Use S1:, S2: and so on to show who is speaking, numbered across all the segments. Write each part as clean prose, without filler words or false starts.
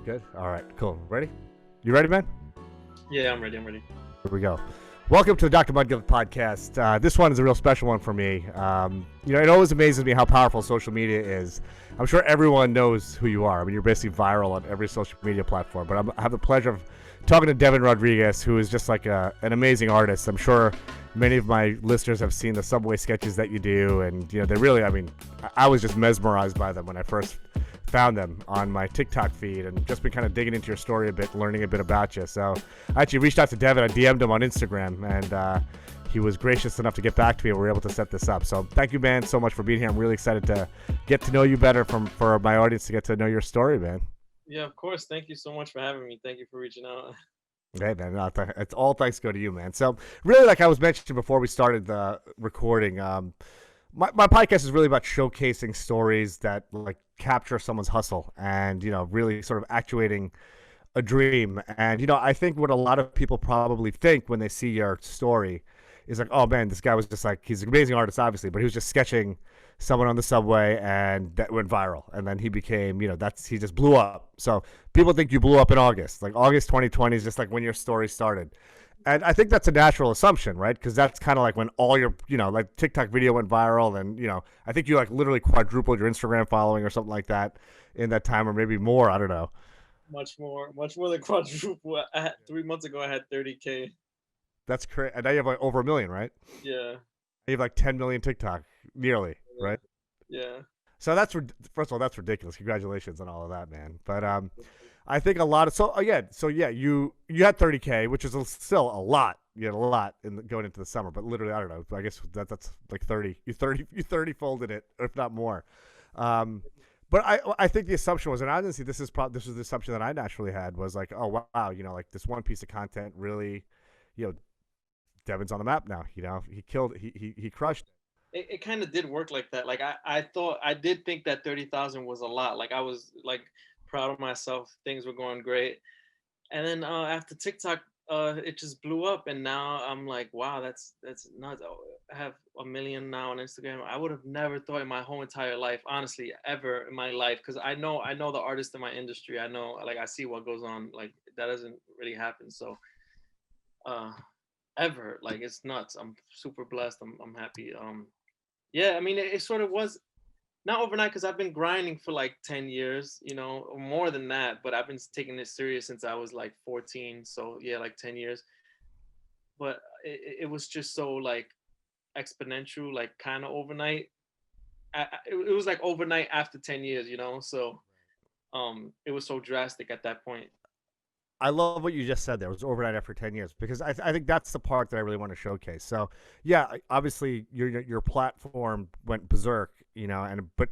S1: Good. All right. Cool. Ready? You ready, man?
S2: Yeah, I'm ready.
S1: Here we go. Welcome to the Dr. Mudgil podcast. This one is a real special one for me. It always amazes me how powerful social media is. I'm sure everyone knows who you are. I mean, you're basically viral on every social media platform. But I have the pleasure of talking to Devon Rodriguez, who is just like an amazing artist. I'm sure many of my listeners have seen the subway sketches that you do, and they really. I mean, I was just mesmerized by them when I first found them on my TikTok feed, and just been kind of digging into your story a bit, learning a bit about you. So I actually reached out to Devon. I DM'd him on Instagram, and he was gracious enough to get back to me, and we were able to set this up. So thank you, man, so much for being here. I'm really excited to get to know you better, for my audience to get to know your story, man.
S2: Yeah, of course. Thank you so much for having me. Thank you for reaching out.
S1: Hey, man, it's all thanks go to you, man. So really, like I was mentioning before we started the recording, my podcast is really about showcasing stories that like capture someone's hustle and, really sort of actuating a dream. And, I think what a lot of people probably think when they see your story is like, oh man, this guy was just like, he's an amazing artist, obviously, but he was just sketching someone on the subway and that went viral. And then he became, he just blew up. So people think you blew up in August, like August 2020 is just like when your story started. And I think that's a natural assumption, right? Because that's kind of like when all your, like TikTok video went viral, and I think you like literally quadrupled your Instagram following or something like that in that time, or maybe more. I don't know.
S2: Much more than quadruple. 3 months ago, I had 30K.
S1: That's crazy. And now you have like over 1 million, right?
S2: Yeah.
S1: You have like 10 million TikTok, nearly, right?
S2: Yeah.
S1: So first of all, that's ridiculous. Congratulations on all of that, man. But I think a lot of you had 30K, which is still a lot. You had a lot going into the summer, but literally I don't know. I guess that's like 30. You 30 folded it, if not more. But I think the assumption was, and honestly, this was the assumption that I naturally had, was like, oh wow, like this one piece of content really, Devon's on the map now. He killed, he crushed.
S2: It kind of did work like that. Like I did think that 30,000 was a lot. Like I was like proud of myself. Things were going great. And then after TikTok, it just blew up. And now I'm like, wow, that's nuts. I have 1 million now on Instagram. I would have never thought in my whole entire life, honestly, ever in my life, because I know the artists in my industry. I know, like, I see what goes on. Like that doesn't really happen. So ever, like, it's nuts. I'm super blessed. I'm happy. Yeah, I mean, it sort of was not overnight, because I've been grinding for like 10 years, or more than that, but I've been taking this serious since I was like 14. So yeah, like 10 years. But it was just so like exponential, like kind of overnight. It was like overnight after 10 years, so it was so drastic at that point.
S1: I love what you just said there. It was overnight after 10 years, because I think that's the part that I really want to showcase. So, yeah, obviously your platform went berserk, but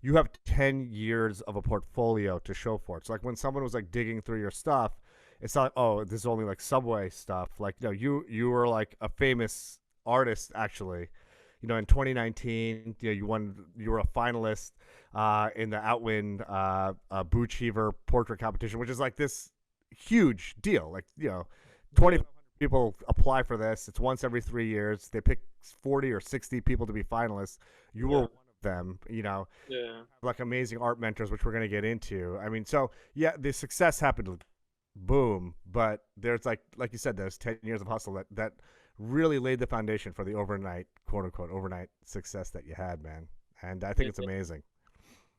S1: you have 10 years of a portfolio to show for it. So, like, when someone was like digging through your stuff, it's not like, oh, this is only like Subway stuff. Like, you were like a famous artist, actually. In 2019, you were a finalist in the Outwind Boo Cheever portrait competition, which is like this huge deal. Like, 2,500 people apply for this. It's once every 3 years. They pick 40 or 60 people to be finalists. You were one of them. Like amazing art mentors, which we're going to get into. I mean, so yeah, the success happened, boom. But there's like you said, there's 10 years of hustle that really laid the foundation for the overnight, quote unquote, overnight success that you had, man. And I think it's amazing.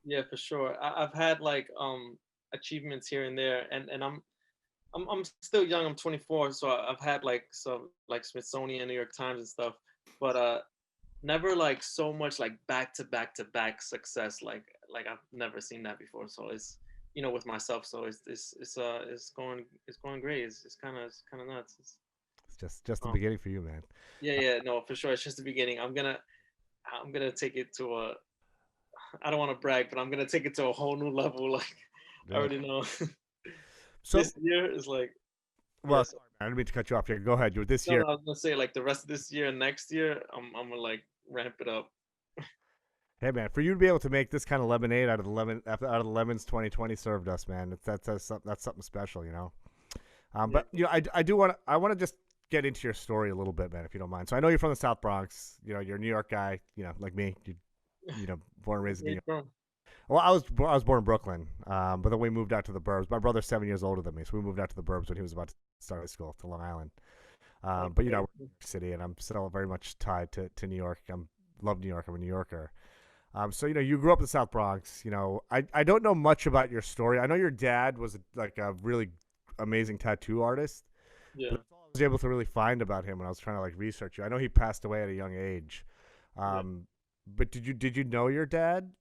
S2: Yeah, for sure. I've had like achievements here and there, and I'm still young. I'm 24, so I've had like some like Smithsonian, New York Times and stuff, but never like so much like back to back to back success. Like I've never seen that before. So it's with myself. So it's going great. It's kind of nuts.
S1: It's just the beginning for you, man.
S2: Yeah, no, for sure. It's just the beginning. I'm gonna take it to a. I don't want to brag, but I'm gonna take it to a whole new level. Like I already know.
S1: So
S2: this year is like.
S1: Well, sorry, man, I didn't mean to cut you off here. Go ahead. This year.
S2: I was gonna say like the rest of this year and next year, I'm gonna like ramp it up.
S1: Hey man, for you to be able to make this kind of lemonade out of the lemons 2020 served us, man. That's something special, But I want to just get into your story a little bit, man, if you don't mind. So I know you're from the South Bronx. You're a New York guy. Like me. Born and raised in New York. Well, I was born in Brooklyn, but then we moved out to the burbs. My brother's 7 years older than me, so we moved out to the burbs when he was about to start high school to Long Island. But you know,
S2: Okay.
S1: city, and I'm still very much tied to New York. Love New York. I'm a New Yorker. So you know, you grew up in the South Bronx. You know, I don't know much about your story. I know your dad was like a really amazing tattoo artist, but
S2: Yeah.
S1: that's all I was able to really find about him when I was trying to like research you. I know he passed away at a young age.
S2: Yeah.
S1: Um, but did you know your dad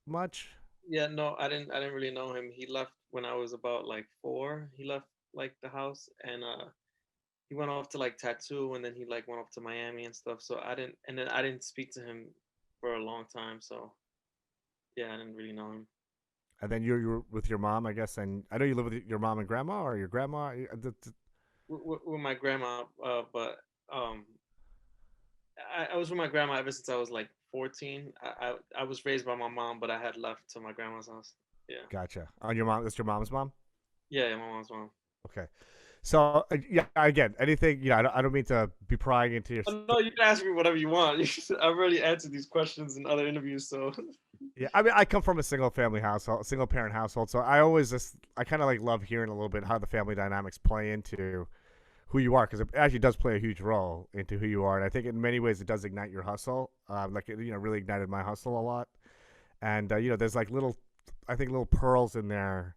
S1: much?
S2: Yeah, no, I didn't really know him. He left when I was about like 4. He left like the house, and he went off to like tattoo, and then he like went off to Miami and stuff. So I didn't, and then I didn't speak to him for a long time. So yeah, I didn't really know him.
S1: And then you were with your mom, I guess. And I know you live with your mom and grandma, or your grandma.
S2: With my grandma, but um I was with my grandma ever since I was like 14. I was raised by my mom, but I had left to my grandma's house. Yeah.
S1: Gotcha. On your mom, that's your mom's mom.
S2: Yeah, yeah, my mom's mom.
S1: Okay. So yeah, again, anything. You know, I don't mean to be prying into your.
S2: Oh, no, you can ask me whatever you want. I've already answered these questions in other interviews, so
S1: Yeah, I mean, I come from a single family household, single parent household, so I always I kind of like love hearing a little bit how the family dynamics play into who you are, because it actually does play a huge role into who you are, and I think in many ways it does ignite your hustle. Like it, you know, really ignited my hustle a lot, and you know, there's like little, I think little pearls in there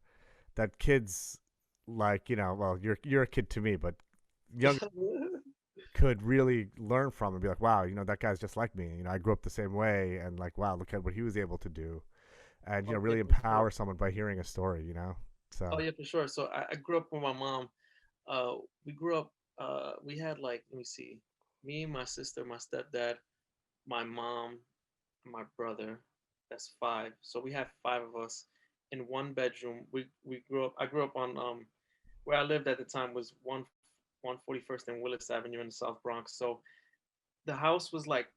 S1: that kids like, you know, well, you're a kid to me, but young could really learn from and be like, wow, you know, that guy's just like me. You know, I grew up the same way, and like, wow, look at what he was able to do, and you know,
S2: oh yeah,
S1: really
S2: for sure.
S1: empower someone by hearing a story. You know,
S2: Oh
S1: so
S2: yeah, for sure. So I grew up with my mom. Uh, we grew up. We had like, let me see, me, my sister, my stepdad, my mom, my brother. That's 5. So we had 5 of us in one bedroom. We grew up. I grew up on where I lived at the time was 141st and Willis Avenue in the South Bronx. So the house was like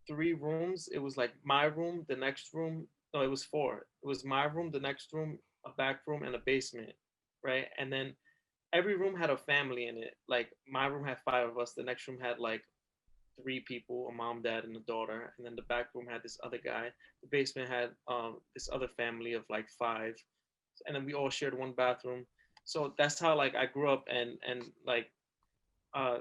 S2: 3 rooms. It was like my room, the next room. No, it was 4. It was my room, the next room, a back room, and a basement, right? And then every room had a family in it. Like my room had 5 of us. The next room had like 3 people, a mom, dad, and a daughter. And then the back room had this other guy. The basement had this other family of like 5, and then we all shared one bathroom. So that's how like I grew up, and like uh,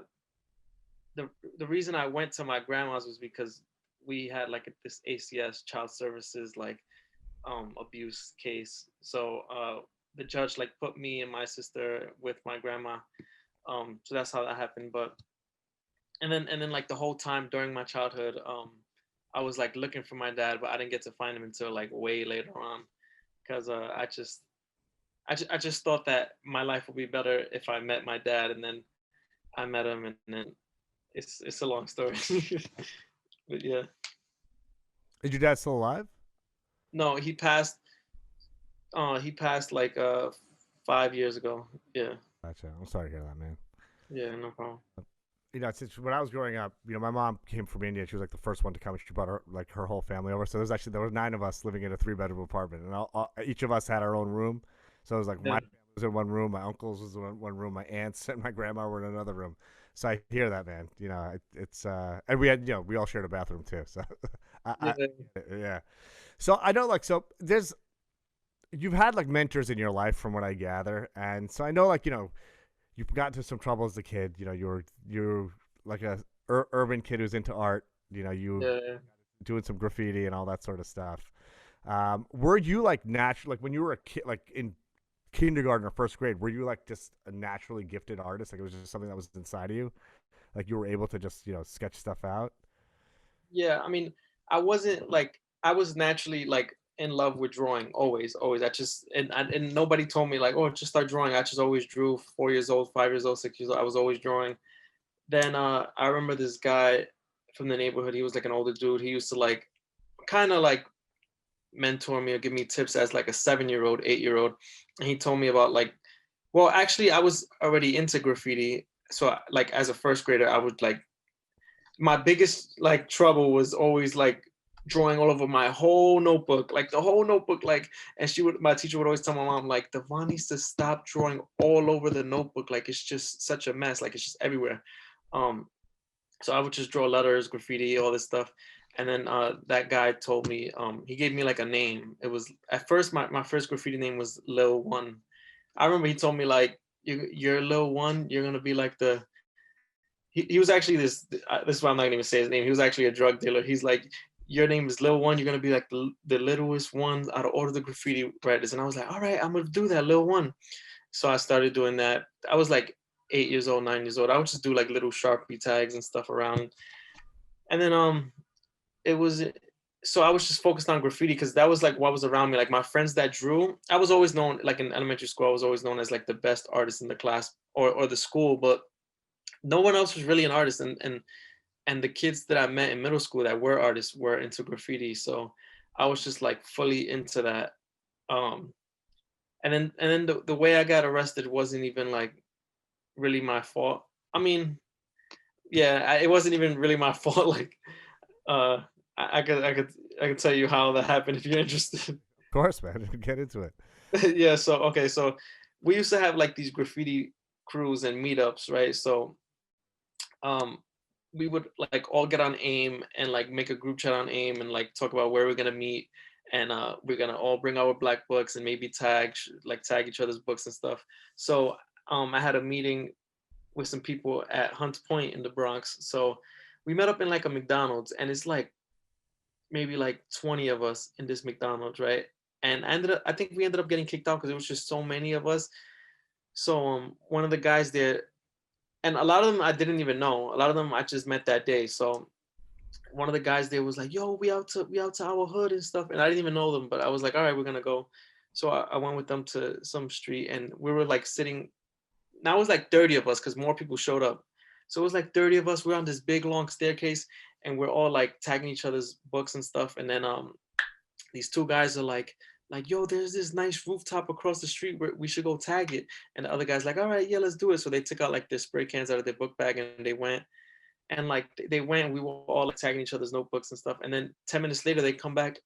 S2: the the reason I went to my grandma's was because we had like this ACS child services like abuse case. So the judge like put me and my sister with my grandma. So that's how that happened. But and then like the whole time during my childhood, I was like looking for my dad, but I didn't get to find him until like way later on because I just thought that my life would be better if I met my dad, and then I met him, and then it's a long story. But yeah,
S1: is your dad still alive?
S2: no, he passed. He passed like 5 years ago. Yeah,
S1: Gotcha. I'm sorry to hear that, man.
S2: yeah, no problem.
S1: You know, since when I was growing up, you know, my mom came from India. She was like the first one to come. She brought her whole family over. So there were 9 of us living in a 3 bedroom apartment, and each of us had our own room. So it was like my
S2: Yeah,
S1: family was in one room, my uncles was in one room, my aunts and my grandma were in another room. So I hear that, man. You know, it's and we had, you know, we all shared a bathroom too. So I
S2: yeah,
S1: yeah. So I know, like, so there's you've had like mentors in your life from what I gather, and so I know, like, you know, you got into some trouble as a kid. You know, you're like a urban kid who's into art. You know, you
S2: yeah.
S1: doing some graffiti and all that sort of stuff. Were you like natural, like when you were a kid, like in kindergarten or first grade? Were you like just a naturally gifted artist? Like it was just something that was inside of you. Like you were able to just, you know, sketch stuff out.
S2: Yeah, I mean, I wasn't like I was naturally like in love with drawing always, always. I just and nobody told me like, oh, just start drawing. I just always drew. 4 years old, 5 years old, 6 years old. I was always drawing. Then I remember this guy from the neighborhood. He was like an older dude. He used to like kind of like mentor me or give me tips as like a 7 year old, 8 year old. And he told me about like, well, actually, I was already into graffiti. So like as a first grader, I would like my biggest like trouble was always like drawing all over my whole notebook, like the whole notebook, like, and my teacher would always tell my mom, like, Devon needs to stop drawing all over the notebook. Like it's just such a mess. Like it's just everywhere. Um, so I would just draw letters, graffiti, all this stuff. And then that guy told me, he gave me like a name. It was at first my first graffiti name was Lil One. I remember he told me like, you're Lil One, you're gonna be like the. He was actually this is why I'm not gonna even say his name. He was actually a drug dealer. He's like, your name is Lil One, you're gonna be like the littlest one out of all of the graffiti writers. And I was like, all right, I'm gonna do that, Lil One. So I started doing that. I was like 8 years old, 9 years old. I would just do like little Sharpie tags and stuff around. And then it was so I was just focused on graffiti because that was like what was around me. Like my friends that drew, I was always known, like in elementary school, I was always known as like the best artist in the class or the school, but no one else was really an artist. And the kids that I met in middle school that were artists were into graffiti. So I was just like fully into that. Um, and then the way I got arrested wasn't even like really my fault. I mean, yeah, it wasn't even really my fault. Like, uh, I could tell you how that happened if you're interested.
S1: Of course, man. Get into it.
S2: Yeah. So okay. So we used to have like these graffiti crews and meetups, right? So um, we would like all get on AIM and like make a group chat on AIM and like talk about where we're gonna meet. And we're gonna all bring our black books and maybe tag each other's books and stuff. So I had a meeting with some people at Hunts Point in the Bronx. So we met up in like a McDonald's, and it's like maybe like 20 of us in this McDonald's, right? And I think we ended up getting kicked out because it was just so many of us. So one of the guys there, and a lot of them I didn't even know. A lot of them I just met that day. So one of the guys there was like, "Yo, we out to our hood and stuff," and I didn't even know them, but I was like, "All right, we're gonna go." So I went with them to some street, and we were like sitting. Now it was like 30 of us because more people showed up. So it was like 30 of us. We're on this big long staircase, and we're all like tagging each other's books and stuff. And then these two guys are like, yo, there's this nice rooftop across the street where we should go tag it. And the other guy's like, all right, yeah, let's do it. So they took out like their spray cans out of their book bag and they went. And like they went, we were all like tagging each other's notebooks and stuff. And then 10 minutes later, they come back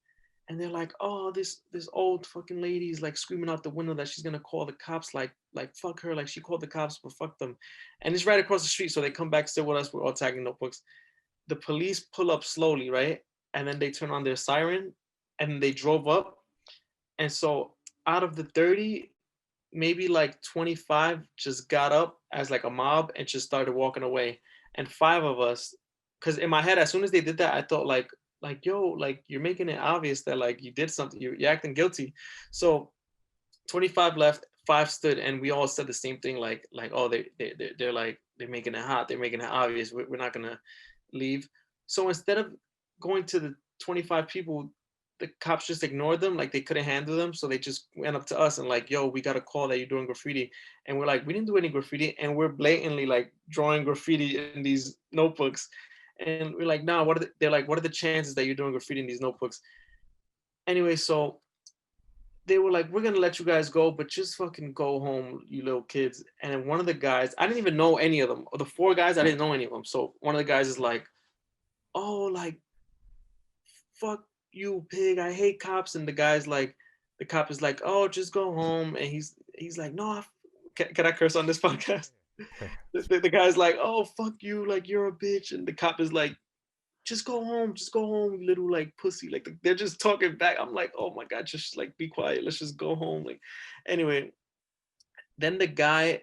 S2: and they're like, oh, this old fucking lady is like screaming out the window that she's gonna call the cops, like fuck her, like she called the cops, but fuck them. And it's right across the street. So they come back still with us. We're all tagging notebooks. The police pull up slowly, right? And then they turn on their siren and they drove up. And so out of the 30, maybe like 25 just got up as like a mob and just started walking away. And five of us, because in my head, as soon as they did that, I thought like yo, like you're making it obvious that like you did something, you're acting guilty. So 25 left, five stood, and we all said the same thing, like oh they're like they're making it hot, they're making it obvious, we're not gonna leave. So instead of going to the 25 people, the cops just ignored them, like they couldn't handle them, so they just went up to us and like, yo, we got a call that you're doing graffiti. And we're like, we didn't do any graffiti, and we're blatantly like drawing graffiti in these notebooks. And we're like, nah, they're like, what are the chances that you're doing graffiti in these notebooks? Anyway, so they were like, we're gonna let you guys go, but just fucking go home, you little kids. And then one of the guys, I didn't even know any of them. Or the four guys, I didn't know any of them. So one of the guys is like, oh, like, fuck you, pig. I hate cops. And the guy's like, the cop is like, oh, just go home. And he's like, no, can I curse on this podcast? The guy's like, oh, fuck you, like you're a bitch. And the cop is like, just go home, you little like pussy. Like they're just talking back. I'm like, oh my god, just like be quiet. Let's just go home. Like, anyway, then the guy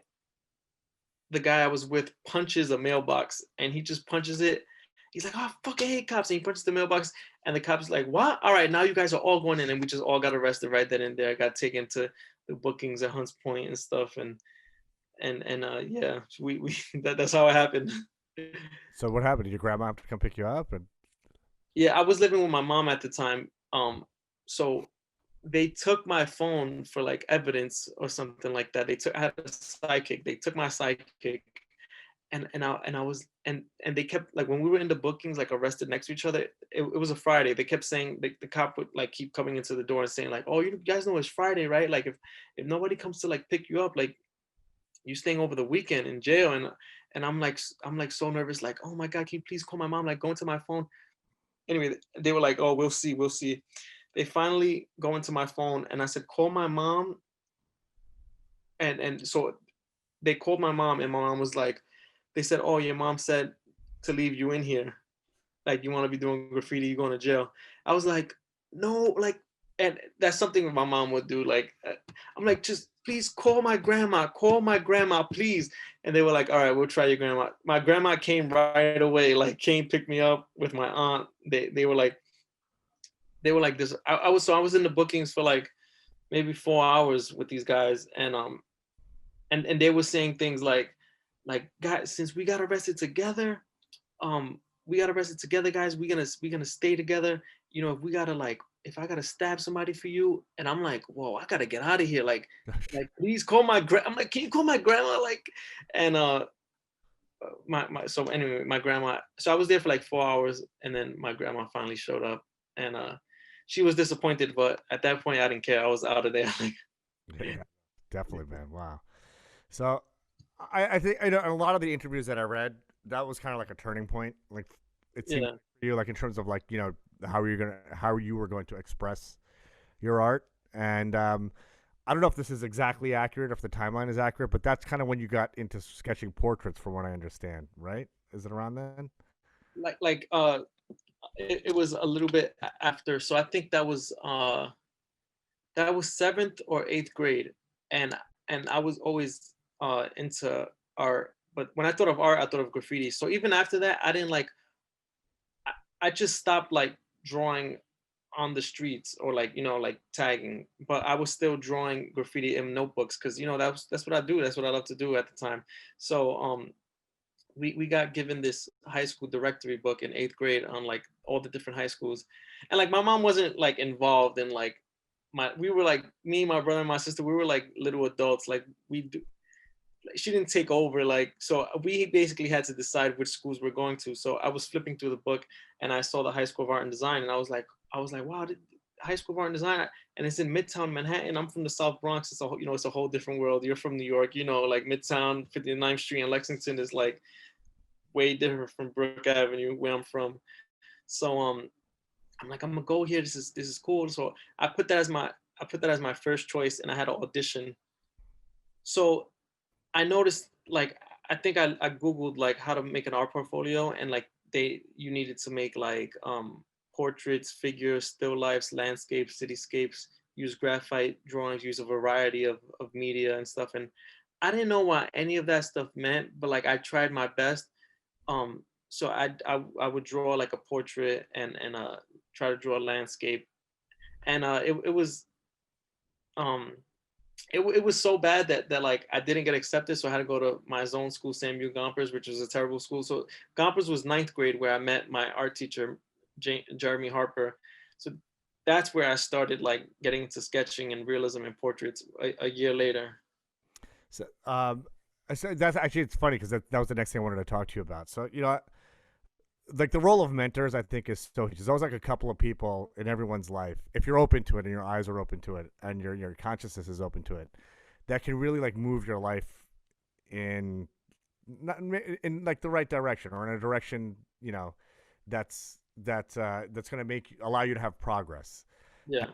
S2: I was with punches a mailbox, and he just punches it. He's like, oh, I fucking hate cops. And he punches the mailbox, and the cop's like, what? All right, now you guys are all going in. And we just all got arrested right then and there. I got taken to the bookings at Hunts Point and stuff. And yeah, we that's how it happened.
S1: So what happened? Did your grandma have to come pick you up? And
S2: Yeah, I was living with my mom at the time. So they took my phone for like evidence or something like that. I had a sidekick. They took my sidekick, and I was and they kept like when we were in the bookings like arrested next to each other. It was a Friday. They kept saying the cop would like keep coming into the door and saying like, oh, you guys know it's Friday, right? Like if nobody comes to like pick you up, like you staying over the weekend in jail. And I'm like so nervous, like, oh my god, can you please call my mom? Like go into my phone. Anyway, they were like, oh, we'll see. They finally go into my phone, and I said, call my mom. And so they called my mom, and my mom was like, they said, oh, your mom said to leave you in here. like you want to be doing graffiti, you going to jail. I was like, no, like, and that's something my mom would do. Like, I'm like, just please call my grandma, please. And they were like, all right, we'll try your grandma. My grandma came right away, like came pick me up with my aunt. They were like this. I was in the bookings for like maybe 4 hours with these guys, and they were saying things like guys, since we got arrested together, guys, we gonna stay together. You know, if we gotta like if I gotta stab somebody for you, and I'm like, whoa, I gotta get out of here. Like please call my I'm like, can you call my grandma? Like, and my so anyway, my grandma. So I was there for like 4 hours, and then my grandma finally showed up, and she was disappointed, but at that point I didn't care. I was out of there. Like,
S1: Yeah, definitely, man. Wow. So I think I know in a lot of the interviews that I read, that was kind of like a turning point. Like it seemed
S2: yeah.
S1: for you, like in terms of like how you were going to express your art, and I don't know if this is exactly accurate, if the timeline is accurate, but that's kind of when you got into sketching portraits, from what I understand, right? Is it around then?
S2: It was a little bit after. So I think that was seventh or eighth grade, and I was always into art. But when I thought of art, I thought of graffiti. So even after that, I didn't like. I just stopped like drawing on the streets or like like tagging, but I was still drawing graffiti in notebooks because that's what I do. That's what I love to do at the time. So we got given this high school directory book in eighth grade on like all the different high schools, and like my mom wasn't like involved in like my we were like me, my brother, and my sister. We were like little adults. Like we do. Like, she didn't take over. Like so, we basically had to decide which schools we're going to. So I was flipping through the book and I saw the High School of Art and Design, and I was like, wow, High School of Art and Design, and it's in Midtown Manhattan. I'm from the South Bronx. It's it's a whole different world. You're from New York. Like Midtown, 59th Street, and Lexington is like way different from Brook Avenue, where I'm from. So I'm like, I'm gonna go here. This is cool. So I put that as my first choice, and I had an audition. So I noticed like I think I googled like how to make an art portfolio, and like you needed to make like portraits, figures, still lifes, landscapes, cityscapes, use graphite drawings, use a variety of media and stuff. And I didn't know what any of that stuff meant, but like I tried my best. So I would draw like a portrait and try to draw a landscape, and um it was so bad that like I didn't get accepted, so I had to go to my zone school, Samuel Gompers, which was a terrible school. So Gompers was ninth grade, where I met my art teacher, Jeremy Harper. So that's where I started like getting into sketching and realism and portraits a year later.
S1: So, so that's actually it's funny because that was the next thing I wanted to talk to you about. So, like the role of mentors, I think is so huge. There's always like a couple of people in everyone's life, if you're open to it and your eyes are open to it and your consciousness is open to it, that can really like move your life in not in like the right direction or in a direction that's going to make allow you to have progress.
S2: Yeah.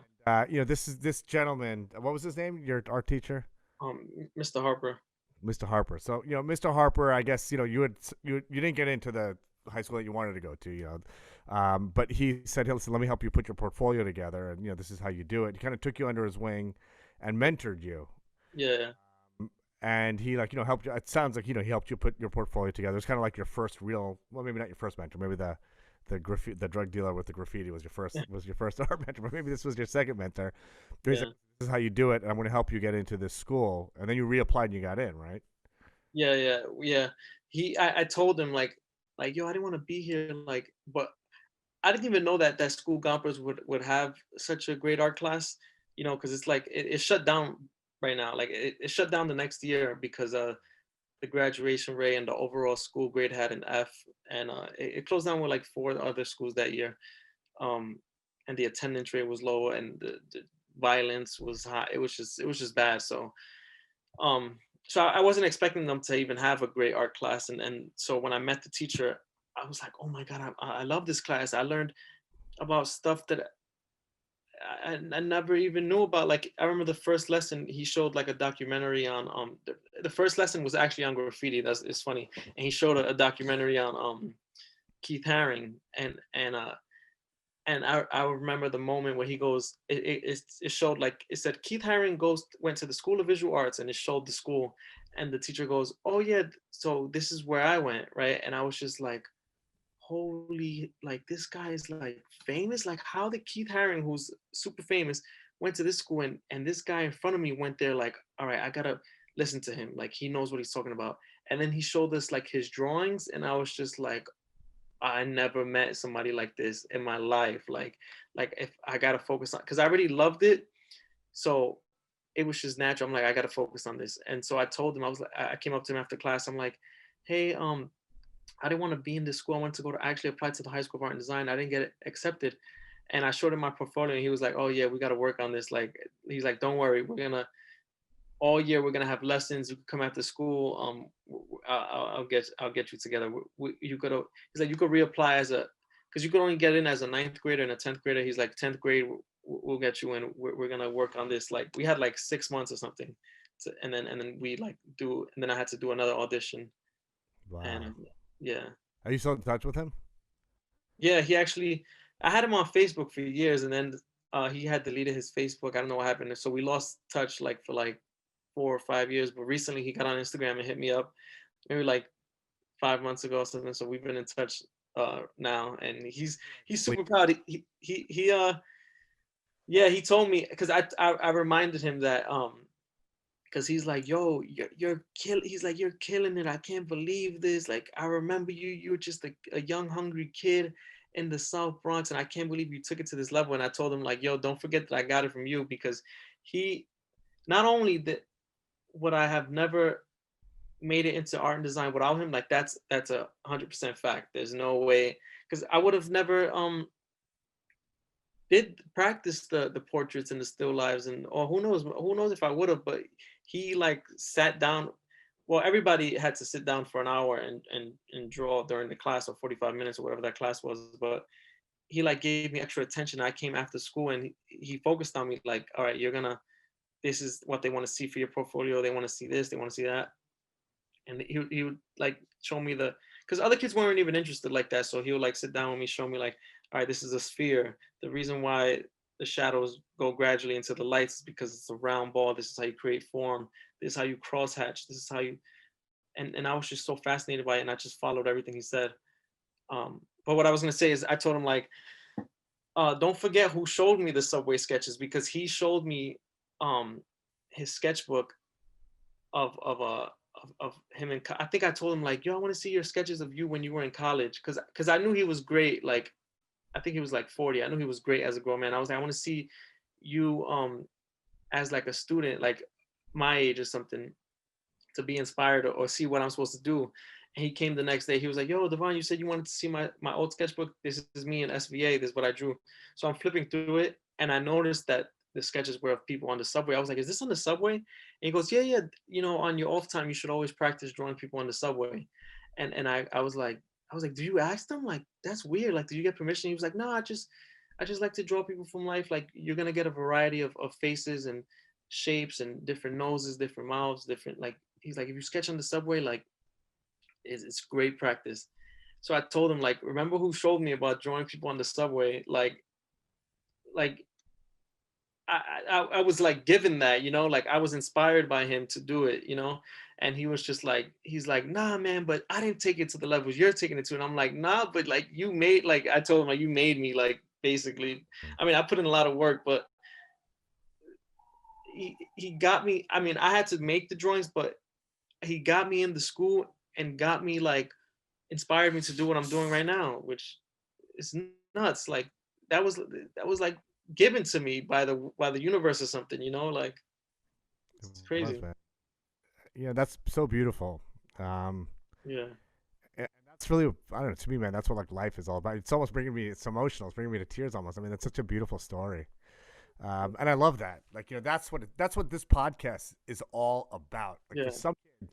S1: This gentleman, what was his name? Your art teacher?
S2: Mr. Harper.
S1: Mr. Harper. So, Mr. Harper, I guess, you didn't get into the high school that you wanted to go to, but he said, hey, listen, let me help you put your portfolio together. And, this is how you do it. He kind of took you under his wing and mentored you.
S2: Yeah.
S1: And he like, helped you. It sounds like, he helped you put your portfolio together. It's kind of like your first real, well, maybe not your first mentor. Maybe the drug dealer with the graffiti was your first art mentor, but maybe this was your second mentor.
S2: Yeah.
S1: Said, this is how you do it. And I'm going to help you get into this school. And then you reapplied and you got in, right?
S2: Yeah. I told him like, yo, I didn't want to be here. Like, but I didn't even know that school Gompers would have such a great art class, because it's like it shut down right now. Like it shut down the next year because the graduation rate and the overall school grade had an F, and it closed down with like 4 other schools that year. Um, and the attendance rate was low, and the violence was high. It was just bad. Um, so I wasn't expecting them to even have a great art class, and so when I met the teacher, I was like, oh my god, I love this class. I learned about stuff that I never even knew about. Like I remember the first lesson he showed like a documentary on the first lesson was actually on graffiti. It's funny, and he showed a documentary on Keith Haring, and I remember the moment where he goes, it showed like it said Keith Haring went to the School of Visual Arts, and it showed the school, and the teacher goes, oh yeah, so this is where I went, right? And I was just like, holy, like this guy is like famous. Like how did Keith Haring, who's super famous, went to this school, and this guy in front of me went there? Like, all right, I gotta listen to him. Like he knows what he's talking about. And then he showed us like his drawings, and I was just like, I never met somebody like this in my life. Like if I gotta focus on, because I already loved it, so it was just natural. I'm like, I gotta focus on this. And so I told him, I was like, I came up to him after class. I'm like, hey, I didn't want to be in this school. I wanted to go to actually apply to the High School of Art and Design. I didn't get accepted. And I showed him my portfolio, and he was like, oh yeah, we got to work on this. Like, he's like, don't worry, we're gonna all year we're gonna have lessons. You can come after school. I'll get you together. You could, he's like, you could reapply as a, because you could only get in as a ninth grader and a 10th grader. He's like, 10th grade, we'll get you in. We're gonna work on this. Like we had like 6 months or something, and then we like do, and then I had to do another audition.
S1: Wow.
S2: And yeah,
S1: Are you still in touch with him?
S2: yeah, he actually, I had him on Facebook for years, and then he had deleted his Facebook. I don't know what happened. So we lost touch like for like 4 or 5 years. But recently he got on Instagram and hit me up, maybe like 5 months ago or something. So we've been in touch now, and he's super proud. Yeah, he told me, because I reminded him that because he's like, yo, he's like, you're killing it. I can't believe this. Like, I remember you were just a young, hungry kid in the South Bronx, and I can't believe you took it to this level. And I told him like, yo, don't forget that I got it from you, because he, not only that, would I have never made it into art and design without him, like that's 100% fact. There's no way, because I would have never did practice the portraits and the still lives, and or who knows if I would have. But he like sat down, well, everybody had to sit down for an hour and draw during the class, or 45 minutes or whatever that class was. But he like gave me extra attention. I came after school, and he focused on me like, all right, you're gonna, this is what they want to see for your portfolio. They want to see this, they want to see that. And he would like show me the, because other kids weren't even interested like that. So he would like sit down with me, show me like, all right, this is a sphere. The reason why the shadows go gradually into the lights is because it's a round ball. This is how you create form. This is how you cross hatch. This is how you, and I was just so fascinated by it, and I just followed everything he said. But what I was gonna say is I told him like, don't forget who showed me the subway sketches, because he showed me his sketchbook of him. And I think I told him like, yo, I want to see your sketches of you when you were in college, because I knew he was great. Like I think he was like 40. I knew he was great as a grown man. I was like, I want to see you as like a student, like my age or something, to be inspired, or see what I'm supposed to do. And he came the next day. He was like, yo, Devon, you said you wanted to see my old sketchbook. This is me in SVA. This is what I drew. So I'm flipping through it, and I noticed that the sketches were of people on the subway. I was like, is this on the subway? And he goes, yeah, yeah. You know, on your off time, you should always practice drawing people on the subway. And I was like, do you ask them? Like, that's weird. Like, do you get permission? He was like, no, I just like to draw people from life. Like, you're gonna get a variety of faces and shapes and different noses, different mouths, different, like, he's like, if you sketch on the subway, like, it's great practice. So I told him like, remember who showed me about drawing people on the subway? Like I was like given that, like I was inspired by him to do it, and he was just like, he's like, nah, man, but I didn't take it to the levels you're taking it to. And I'm like, nah, but like you made, like I told him like, you made me, like basically. I mean, I put in a lot of work, but he got me. I mean, I had to make the drawings, but he got me into school and got me like inspired me to do what I'm doing right now, which is nuts. Like that was like given to me by the universe or something, like
S1: It
S2: it's
S1: was,
S2: crazy.
S1: man. Yeah, that's so beautiful. Um,
S2: Yeah.
S1: and that's really, I don't know, to me, man, that's what like life is all about. It's almost bringing me, it's emotional. It's bringing me to tears almost. I mean, that's such a beautiful story. And I love that. Like, that's what this podcast is all about. Like for
S2: Yeah.
S1: some kid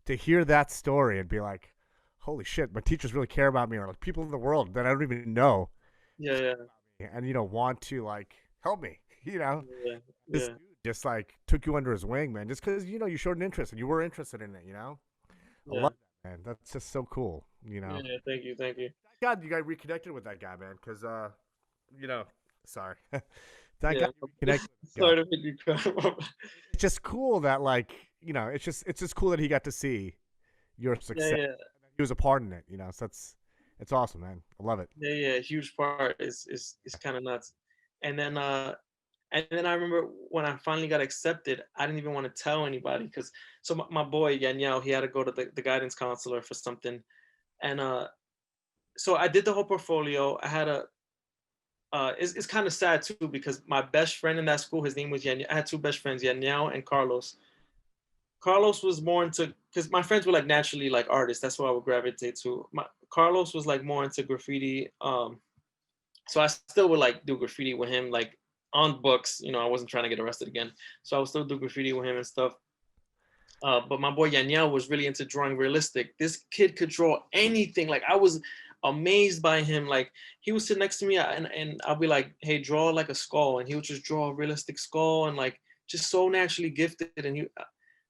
S1: to hear that story and be like, holy shit, my teachers really care about me, or like people in the world that I don't even know
S2: Yeah. Yeah.
S1: and want to like help me.
S2: Yeah.
S1: This
S2: Yeah.
S1: dude just like took you under his wing, man, just because you showed an interest and you were interested in it. I
S2: Yeah.
S1: love that, man. That's just so cool.
S2: Yeah. Thank you. Thank you.
S1: God you got reconnected with that guy, man. Because you know, sorry, thank God
S2: Yeah.
S1: you reconnected with that guy.
S2: Sorry to make you cry.
S1: It's just cool that like it's just cool that he got to see your
S2: Yeah,
S1: success.
S2: yeah.
S1: He was a part in it, so it's awesome, man. I love it.
S2: Yeah, yeah, huge part is kind of nuts. And then I remember when I finally got accepted, I didn't even want to tell anybody because so my boy Yanyel, he had to go to the guidance counselor for something. And so I did the whole portfolio. I had a it's kind of sad too because my best friend in that school, his name was Yanyel. I had two best friends, Yanyel and Carlos. Carlos was more into because my friends were like naturally like artists. That's what I would gravitate to. Carlos was like more into graffiti. So I still would like do graffiti with him, like on books. I wasn't trying to get arrested again, so I would still do graffiti with him and stuff. But my boy Yanyel was really into drawing realistic. This kid could draw anything. Like I was amazed by him. Like he would sit next to me and I'll be like, "Hey, draw like a skull," and he would just draw a realistic skull and like just so naturally gifted. And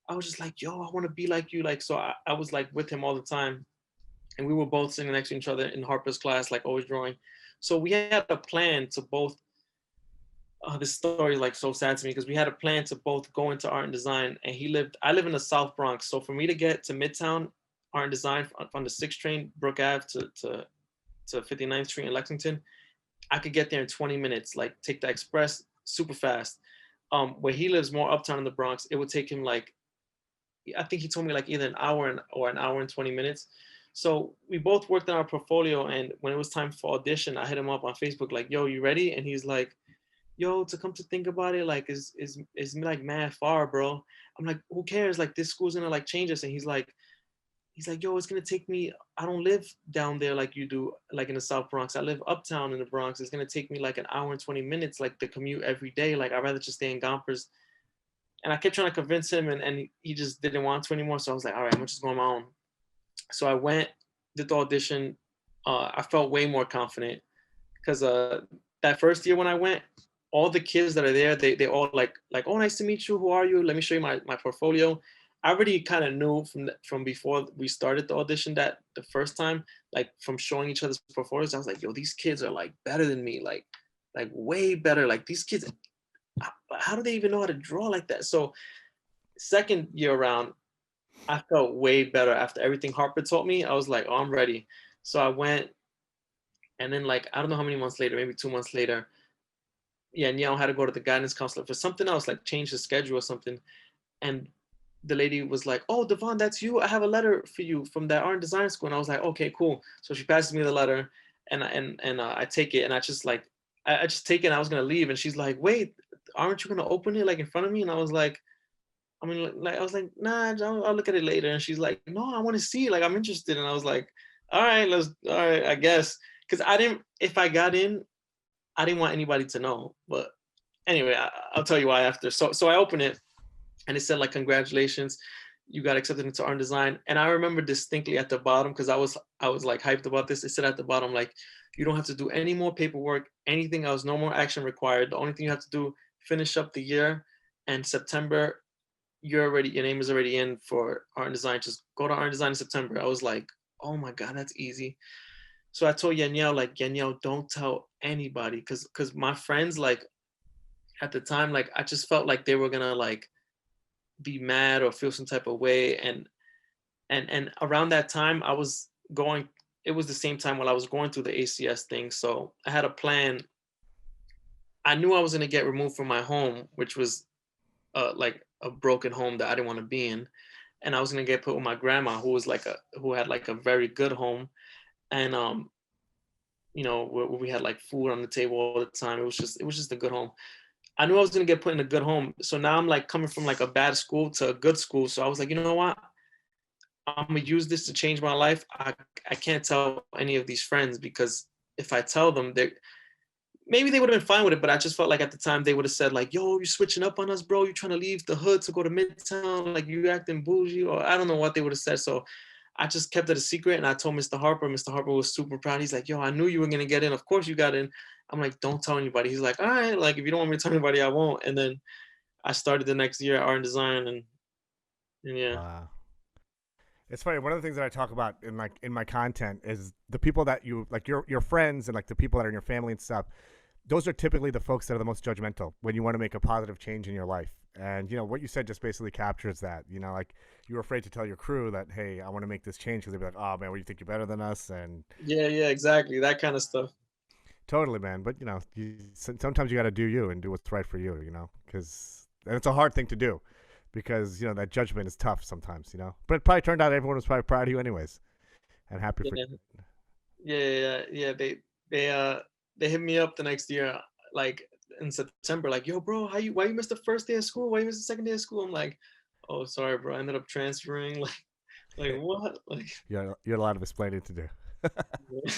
S2: I was just like, "Yo, I want to be like you." Like so, I was like with him all the time, and we were both sitting next to each other in Harper's class, like always drawing. So we had a plan to both this story is like so sad to me because we had a plan to both go into art and design, and I live in the South Bronx, so for me to get to Midtown art and design on the 6th train, Brook Ave to 59th Street in Lexington, I could get there in 20 minutes, like take the express super fast. Where he lives more uptown in the Bronx, it would take him like, I think he told me like either an hour or an hour and 20 minutes. So we both worked on our portfolio, and when it was time for audition, I hit him up on Facebook like, "Yo, you ready?" And he's like, "Yo, to come to think about it, like is like mad far, bro." I'm like, "Who cares? Like this school's gonna like change us." And he's like, "Yo, it's gonna take me. I don't live down there like you do, like in the South Bronx. I live uptown in the Bronx. It's gonna take me like an hour and 20 minutes, like the commute every day. Like I'd rather just stay in Gompers." And I kept trying to convince him, and he just didn't want to anymore. So I was like, "All right, I'm just going on my own." So I went, did the audition. I felt way more confident because that first year when I went, all the kids that are there, they all like, "Oh, nice to meet you. Who are you? Let me show you my portfolio." I already kind of knew from before we started the audition that the first time, like from showing each other's portfolios, I was like, "Yo, these kids are like better than me, like way better. Like these kids, how do they even know how to draw like that?" So second year around, I felt way better after everything Harper taught me. I was like, "Oh, I'm ready." So I went, and then like I don't know how many months later, maybe 2 months later, yeah, Niall had to go to the guidance counselor for something else, like change his schedule or something. And the lady was like, "Oh, Devon, that's you. I have a letter for you from that art and design school." And I was like, "Okay, cool." So she passes me the letter, and I take it, and I just like, I just take it. And I was gonna leave, and she's like, "Wait, aren't you gonna open it like in front of me?" And I was like, I mean, like I was like, "Nah, I'll look at it later." And she's like, "No, I want to see. Like I'm interested." And I was like, all right, I guess." Because I didn't, if I got in, I didn't want anybody to know. But anyway, I'll tell you why after. So I opened it, and it said like, "Congratulations, you got accepted into art and design." And I remember distinctly at the bottom, because I was like hyped about this. It said at the bottom like, "You don't have to do any more paperwork, anything else, no more action required. The only thing you have to do, finish up the year, and September, your name is already in for art and design. Just go to art and design in September." I was like, "Oh my god, that's easy." So I told Yaniel, like, "Yaniel, don't tell anybody," because my friends, like, at the time, like, I just felt like they were gonna like be mad or feel some type of way. And around that time, I was going. It was the same time while I was going through the ACS thing. So I had a plan. I knew I was gonna get removed from my home, which was like a broken home that I didn't want to be in, and I was gonna get put with my grandma, who had like a very good home. And where we had like food on the table all the time. It was just a good home. I knew I was gonna get put in a good home. So now I'm like coming from like a bad school to a good school. So I was like, you know what? I'm gonna use this to change my life. I can't tell any of these friends, because if I tell them, they maybe they would have been fine with it, but I just felt like at the time they would have said like, "Yo, you're switching up on us, bro. You're trying to leave the hood to go to Midtown, like you acting bougie," or I don't know what they would have said. So I just kept it a secret, and I told Mr. Harper. Mr. Harper was super proud. He's like, "Yo, I knew you were gonna get in. Of course you got in." I'm like, "Don't tell anybody." He's like, "All right, like if you don't want me to tell anybody, I won't." And then I started the next year at art and design, and yeah.
S1: Wow. It's funny. One of the things that I talk about in my content is the people that you like, your friends and like the people that are in your family and stuff. Those are typically the folks that are the most judgmental when you want to make a positive change in your life. And what you said just basically captures that. Like you were afraid to tell your crew that, hey, I want to make this change because they'd be like, oh man, what do you think you're better than us? And
S2: Yeah, yeah, exactly. That kind of stuff.
S1: totally, man. But sometimes you got to do you and do what's right for you. Because and it's a hard thing to do because that judgment is tough sometimes. But it probably turned out everyone was probably proud of you anyways and happy for
S2: Yeah,
S1: you.
S2: yeah, yeah, yeah. They they hit me up the next year, like in September, like, yo, bro, why you missed the first day of school? Why you missed the second day of school? I'm like, oh, sorry, bro. I ended up transferring. Like what? Like,
S1: You had a lot of explaining to do.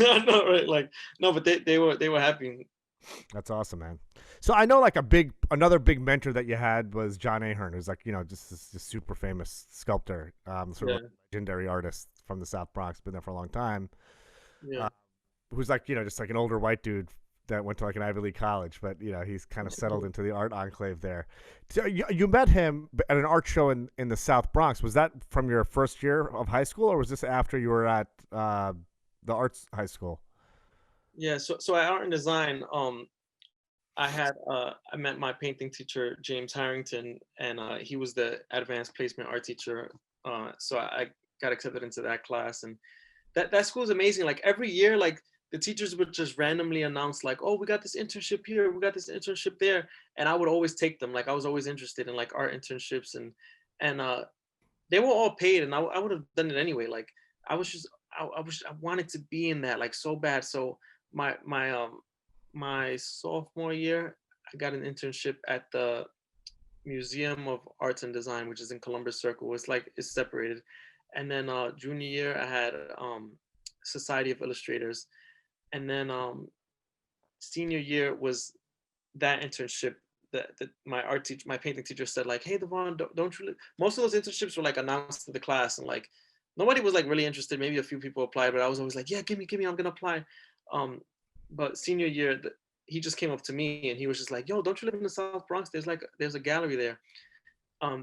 S2: I know, right? Like, no, but they were happy.
S1: That's awesome, man. So I know like another big mentor that you had was John Ahern, who's like just this super famous sculptor, sort of
S2: Yeah,
S1: like legendary artist from the South Bronx, been there for a long time.
S2: yeah.
S1: Uh, who's like just like an older white dude that went to like an Ivy League college, but he's kind of settled into the art enclave there. So you met him at an art show in the South Bronx. Was that from your first year of high school, or was this after you were at the arts high school?
S2: Yeah, so at art and design, I met my painting teacher James Harrington, and he was the advanced placement art teacher. So I got accepted into that class, and that school is amazing. Like every year, like the teachers would just randomly announce, like, "Oh, we got this internship here, we got this internship there," and I would always take them. Like I was always interested in like art internships, and they were all paid, and I would have done it anyway. Like I was just I wanted to be in that like so bad. So my sophomore year, I got an internship at the Museum of Arts and Design, which is in Columbus Circle. It's separated. And then junior year, I had Society of Illustrators, and then senior year was that internship that my art teacher, my painting teacher said like, "Hey, Devon, don't you?" Most of those internships were like announced to the class, and like nobody was like really interested. Maybe a few people applied, but I was always like, "Yeah, give me, I'm gonna apply." Um, but senior year, he just came up to me and he was just like, "Yo, don't you live in the South Bronx? There's a gallery there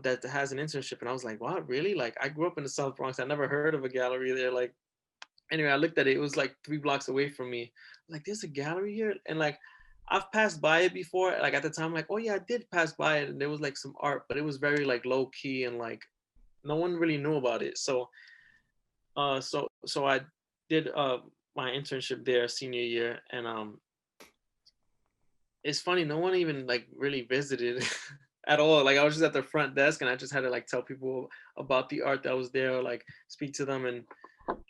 S2: that has an internship." And I was like, "What, really?" Like I grew up in the South Bronx. I never heard of a gallery there. Like anyway, I looked at it. It was like 3 blocks away from me. Like, there's a gallery here, and like I've passed by it before. Like at the time, like, oh yeah, I did pass by it, and there was like some art, but it was very like low key and like no one really knew about it. So I did my internship there senior year, and it's funny, no one even like really visited at all. Like I was just at the front desk, and I just had to like tell people about the art that was there, or like speak to them, and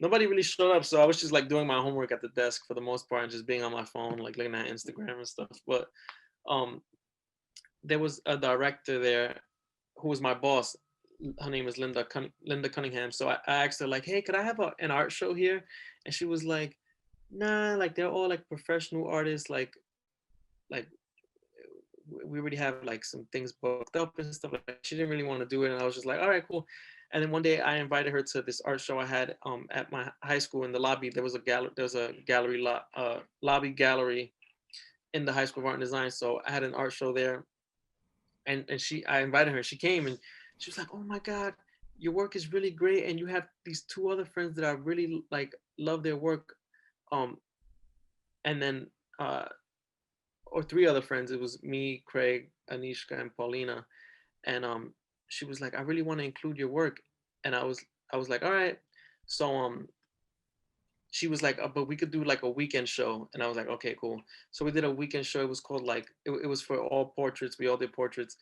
S2: nobody really showed up. So I was just like doing my homework at the desk for the most part and just being on my phone, like looking at Instagram and stuff. But um, there was a director there who was my boss. Her name is Linda Cunningham. So I asked her like, "Hey, could I have an art show here?" And she was like, "Nah, like they're all like professional artists. Like we already have like some things booked up and stuff." Like she didn't really want to do it, and I was just like, "All right, cool." And then one day I invited her to this art show I had at my high school in the lobby. There was a lobby gallery in the high school of art and design. So I had an art show there, and I invited her. She came and she was like, "Oh my god, your work is really great, and you have these two other friends that I really like love their work." Um, and then or three other friends. It was me, Craig, Anishka, and Paulina. And she was like, "I really want to include your work," and I was like, "All right." So she was like, "But we could do like a weekend show," and I was like, "Okay, cool." So we did a weekend show. It was called like it was for all portraits. We all did portraits,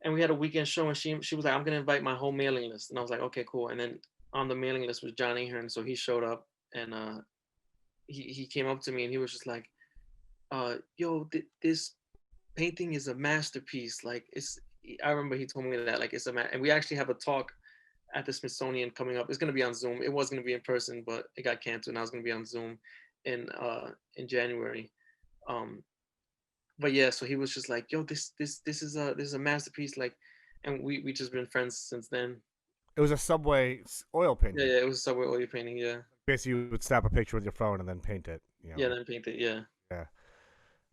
S2: and we had a weekend show. And she was like, "I'm gonna invite my whole mailing list," and I was like, "Okay, cool." And then on the mailing list was John Ahern, so he showed up, and he came up to me and he was just like, "Yo, this painting is a masterpiece. Like it's." I remember he told me that like it's and we actually have a talk at the Smithsonian coming up. It's gonna be on Zoom. It was gonna be in person, but it got canceled. Now it's gonna be on Zoom in January. Um, but yeah, so he was just like, "Yo, this is a masterpiece." Like, and we just been friends since then.
S1: It was a Subway oil
S2: Yeah,
S1: painting.
S2: yeah, it was a subway oil painting. Yeah,
S1: Basically, you would snap a picture with your phone and then paint it.
S2: yeah, then painted. Yeah.
S1: Yeah,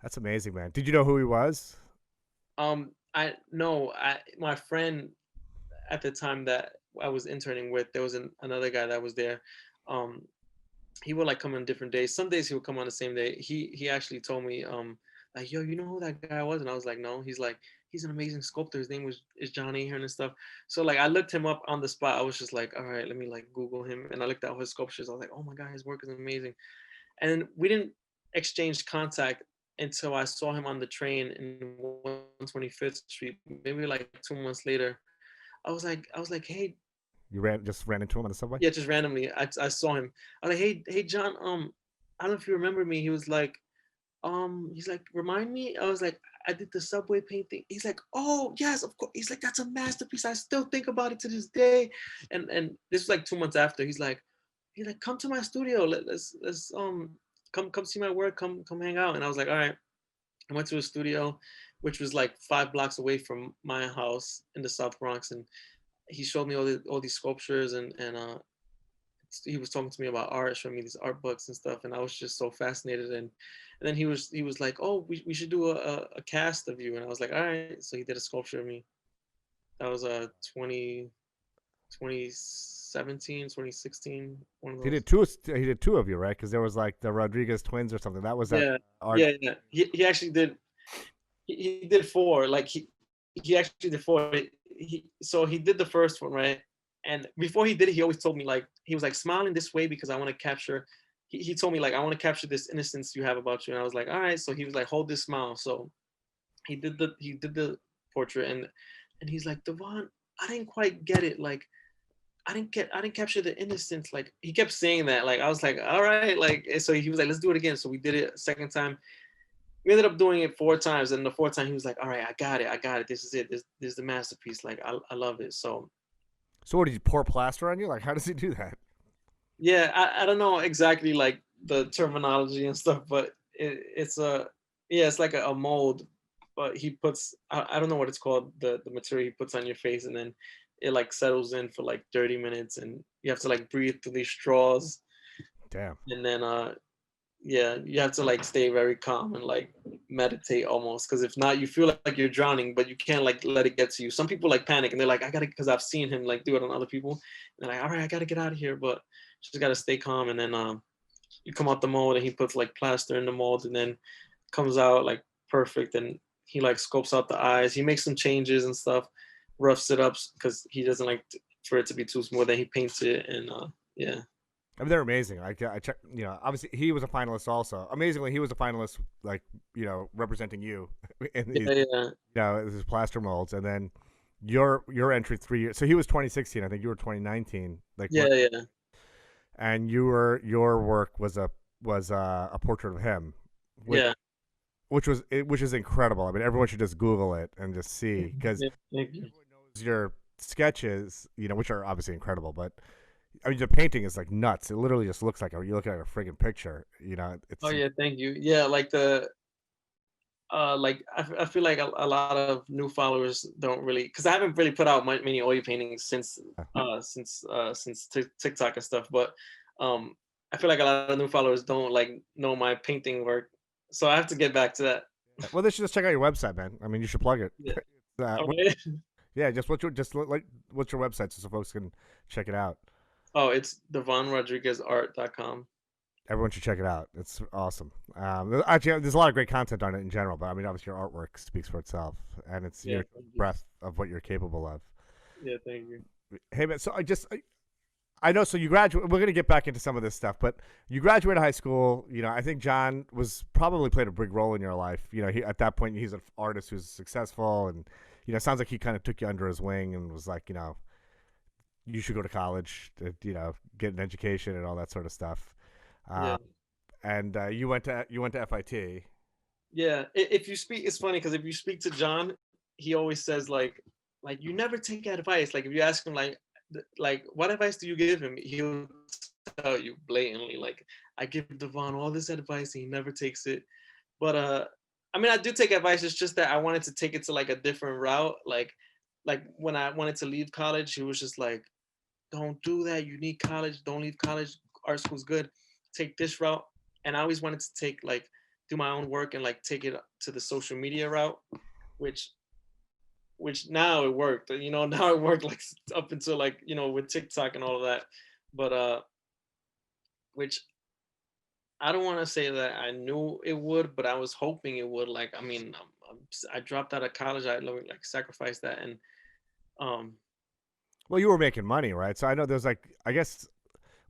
S1: that's amazing, man. Did you know who he was?
S2: I no, I my friend at the time that I was interning with, there was another guy that was there. Um, he would like come on different days. Some days he would come on the same day. He actually told me, like, yo, you know who that guy was? And I was like, no. He's like, he's an amazing sculptor. His name is John Ahern and stuff. So like I looked him up on the spot. I was just like, all right, let me like Google him. And I looked at all his sculptures. I was like, oh my God, his work is amazing. And we didn't exchange contact until I saw him on the train in 125th Street, maybe like 2 months later. I was like, hey,
S1: You just ran into him on the subway.
S2: yeah, just randomly, I saw him. I was like, hey, John, I don't know if you remember me. He was like, he's like, remind me. I was like, I did the subway painting. He's like, oh yes, of course. He's like, that's a masterpiece. I still think about it to this day. And this was like 2 months after. He's like, come to my studio. Let's come see my work. Come hang out. And I was like, all right. I went to a studio, which was like 5 blocks away from my house in the South Bronx, and he showed me all these sculptures, and he was talking to me about art, showing me these art books and stuff, and I was just so fascinated. And then he was like, oh, we should do a cast of you, and I was like, all right. So he did a sculpture of me. That was 2017, 2016, one of
S1: He
S2: those.
S1: did two. He did two of you, right? Because there was like the Rodriguez twins or something. That was that
S2: Yeah,
S1: art.
S2: yeah. He actually did. He did four. Like he actually did four. So he did the first one, right? And before he did it, he always told me, like, he was like, smiling this way because I want to capture. He told me, like, I want to capture this innocence you have about you, and I was like, all right. So he was like, hold this smile. So he did the portrait, and he's like, Devon, I didn't quite get it. Like, I didn't capture the innocence. Like, he kept saying that. Like, I was like, all right. Like, so he was like, let's do it again. So we did it a second time. We ended up doing it 4 times, and the fourth time he was like, all right, I got it, this is it, this is the masterpiece. Like, I love it. So
S1: So what did you pour plaster on you? Like how does he do that?
S2: yeah, I don't know exactly like the terminology and stuff, but it's a, yeah, it's like a mold, but he puts, I don't know what it's called, the material he puts on your face, and then it like settles in for like 30 minutes, and you have to like breathe through these straws,
S1: Damn.
S2: and then yeah, you have to like stay very calm and like meditate almost, because if not, you feel like you're drowning, but you can't like let it get to you. Some people like panic and they're like, I gotta, because I've seen him like do it on other people, and they're like, all right, I gotta get out of here, but just gotta stay calm. And then you come out the mold, and he puts like plaster in the mold, and then comes out like perfect. And he like scopes out the eyes, he makes some changes and stuff, roughs it up because he doesn't like for it to be too smooth, then he paints it. And yeah.
S1: I mean, they're amazing. I checked. You know, obviously he was a finalist. Also, amazingly, he was a finalist. Like representing you in these,
S2: Yeah, yeah,
S1: these plaster molds, and then your entry 3 years. So he was 2016. I think you were 2019. Like
S2: yeah,
S1: what?
S2: yeah,
S1: And your work was a portrait of him, which
S2: yeah,
S1: which is incredible. I mean, everyone should just Google it and just see because
S2: yeah. Thank you.
S1: everyone knows your sketches, which are obviously incredible, but I mean, the painting is like nuts. It literally just looks like you look at a friggin' picture.
S2: Oh
S1: It's
S2: yeah, thank you. Yeah, like the like I feel like a lot of new followers don't really, because I haven't really put out many oil paintings since TikTok and stuff. But I feel like a lot of new followers don't like know my painting work, so I have to get back to that.
S1: well, they should just check out your website, man. I mean, you should plug it.
S2: Yeah.
S1: What,
S2: Okay.
S1: yeah, just what's your website so folks can check it out.
S2: Oh, it's devonrodriguezart.com.
S1: Everyone should check it out. It's awesome. Actually, there's a lot of great content on it in general, but I mean, obviously, your artwork speaks for itself, and it's
S2: Yeah,
S1: your
S2: thank you.
S1: breadth of what you're capable of.
S2: Yeah, thank you.
S1: Hey, man. So I know. So you graduate. We're gonna get back into some of this stuff, but you graduated high school. I think John was probably played a big role in your life. At that point, he's an artist who's successful, and it sounds like he kind of took you under his wing and was like, you should go to college to, get an education and all that sort of stuff.
S2: Yeah.
S1: And you went to FIT.
S2: Yeah, if you speak, it's funny because if you speak to John, he always says like you never take advice. Like if you ask him like what advice do you give him, he'll tell you blatantly like, I give Devon all this advice and he never takes it. But I mean, I do take advice. It's just that I wanted to take it to like a different route. Like when I wanted to leave college, he was just like, don't do that. You need college. Don't leave college. Art school's good. Take this route. And I always wanted to take like do my own work and like take it to the social media route, which which now it worked. You know, now it worked like up until like, you know, with TikTok and all of that. But which I don't want to say that I knew it would, but I was hoping it would. Like, I mean, I dropped out of college. I like sacrificed that, and um,
S1: Well, you were making money, right? So I know there's like, I guess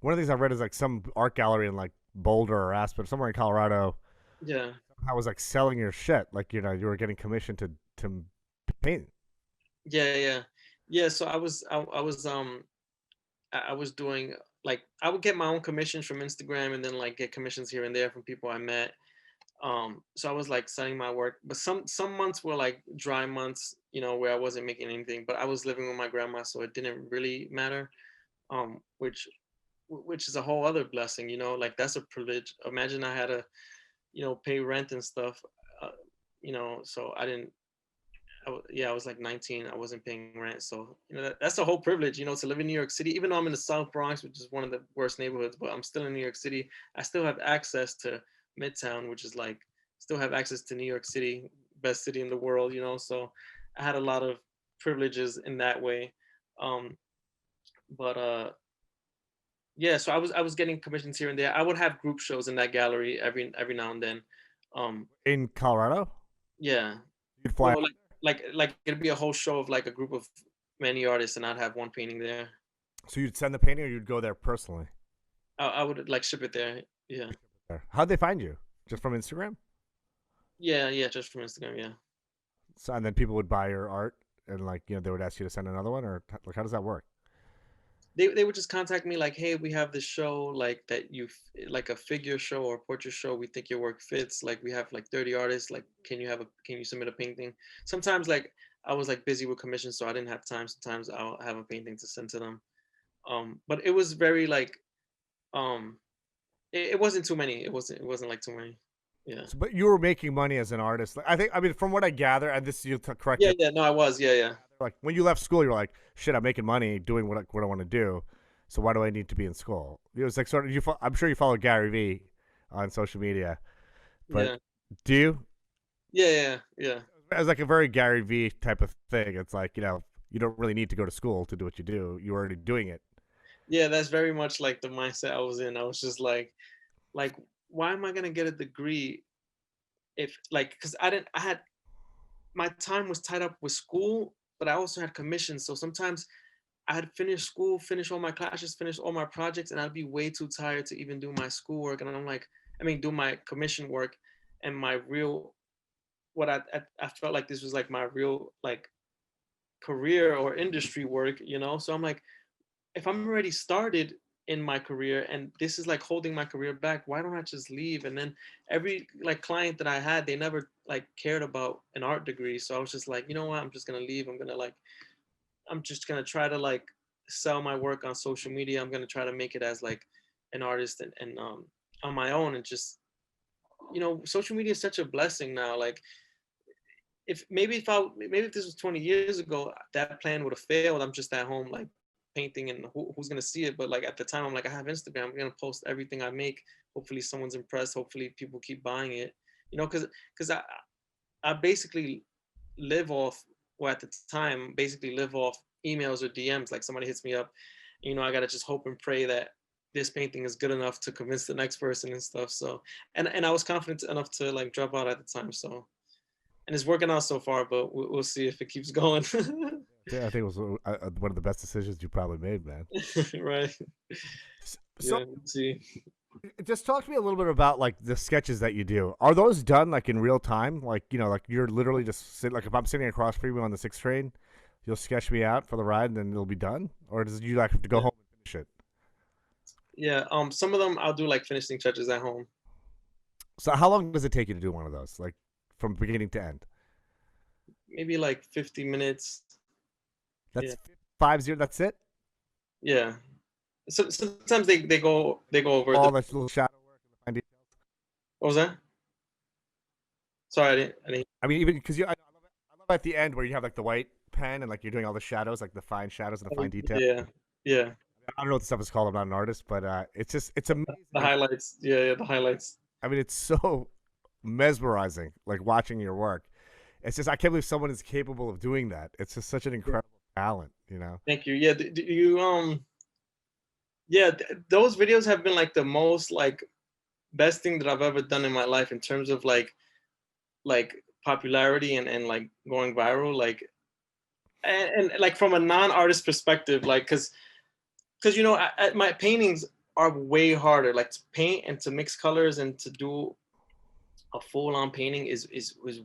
S1: one of the things I read is like some art gallery in like Boulder or Aspen, somewhere in Colorado.
S2: yeah,
S1: I was like selling your shit, like you were getting commissioned to paint.
S2: yeah. Yeah. So I was doing like I would get my own commissions from Instagram, and then like get commissions here and there from people I met. So I was like selling my work, but some months were like dry months, you know, where I wasn't making anything, but I was living with my grandma, so it didn't really matter. Um, which which is a whole other blessing, you know, like that's a privilege. Imagine I had to, you know, pay rent and stuff, uh, you know, so I didn't. Yeah, I was like 19. I wasn't paying rent, so you know that's a whole privilege, you know, to live in New York City. Even though I'm in the South Bronx, which is one of the worst neighborhoods, but I'm still in New York City. I still have access to Midtown, which is like still have access to New York City, best city in the world, you know. So I had a lot of privileges in that way. Um, but yeah, so I was getting commissions here and there. I would have group shows in that gallery every now and then.
S1: In Colorado.
S2: Yeah,
S1: You'd fly
S2: well,
S1: out.
S2: like it'd be a whole show of like a group of many artists, and I'd have one painting there.
S1: So you'd send the painting, or you'd go there personally.
S2: I would like ship it there. Yeah,
S1: How'd they find you? Just from Instagram?
S2: yeah, just from Instagram. Yeah,
S1: So and then people would buy your art, and like they would ask you to send another one, or like how does that work?
S2: they would just contact me like, hey, we have this show like that like a figure show or portrait show. We think your work fits. Like we have like 30 artists. Like, can you submit a painting? Sometimes like I was like busy with commissions, so I didn't have time. Sometimes I'll have a painting to send to them. But it was very like um it wasn't too many. It wasn't like too many. Yeah.
S1: So, but you were making money as an artist. Like, I think. I mean, from what I gather, and this you correct me.
S2: Yeah. No, I was. Yeah.
S1: Like when you left school, you were like, "Shit, I'm making money doing what I want to do. So why do I need to be in school?" It was like sort of I'm sure you follow Gary Vee on social media, but
S2: Yeah.
S1: do you?
S2: Yeah.
S1: As like a very Gary Vee type of thing. It's like you don't really need to go to school to do what you do. You're already doing it.
S2: Yeah, that's very much like the mindset I was in. I was just like, why am I gonna get a degree if like because I had my time was tied up with school, but I also had commissions. So sometimes I had finished school, finished all my classes, finished all my projects, and I'd be way too tired to even do my schoolwork. And I'm like, I mean, do my commission work and my real what I felt like this was like my real like career or industry work, you know. So I'm like, if I'm already started in my career and this is like holding my career back, why don't I just leave? And then every like client that I had, they never like cared about an art degree. So I was just like, you know what? I'm just gonna leave. I'm just gonna try to like sell my work on social media. I'm gonna try to make it as like an artist and on my own and just social media is such a blessing now. Like maybe if this was 20 years ago, that plan would have failed. I'm just at home like painting and who's gonna see it? But like at the time, I'm like, I have Instagram. I'm gonna post everything I make. Hopefully, someone's impressed. Hopefully, people keep buying it. Because I basically live off, or at the time, basically live off emails or DMs. Like somebody hits me up, I gotta just hope and pray that this painting is good enough to convince the next person and stuff. So, and I was confident enough to like drop out at the time. So, and it's working out so far, but we'll see if it keeps going.
S1: Yeah, I think it was one of the best decisions you probably made, man.
S2: Right.
S1: So
S2: Yeah. Let's see.
S1: just talk to me a little bit about like the sketches that you do. Are those done like in real time? Like like you're literally just like if I'm sitting across from you on the 6 train, you'll sketch me out for the ride, and then it'll be done, or does you like have to go
S2: Yeah.
S1: home and finish it?
S2: Yeah. Some of them I'll do like finishing touches at home.
S1: So how long does it take you to do one of those, like from beginning to end?
S2: Maybe like 50 minutes. Yeah.
S1: That's 50. That's it.
S2: Yeah. So sometimes they go over
S1: All
S2: the.
S1: that little shadow work and the fine detail.
S2: What was that? Sorry, I didn't.
S1: I mean, even because I love at the end where you have like the white pen and like you're doing all the shadows, like the fine shadows and the fine detail.
S2: Yeah. Yeah.
S1: I don't know what the stuff is called. I'm not an artist, but it's amazing.
S2: The highlights. Yeah. The highlights.
S1: I mean, it's so mesmerizing, like watching your work. it's just I can't believe someone is capable of doing that. It's just such an incredible talent, you know.
S2: Thank you. Yeah, do you yeah, those videos have been like the most like best thing that I've ever done in my life in terms of like popularity and like going viral. Like and like from a non-artist perspective, like because you know my paintings are way harder. Like to paint and to mix colors and to do a full-on painting is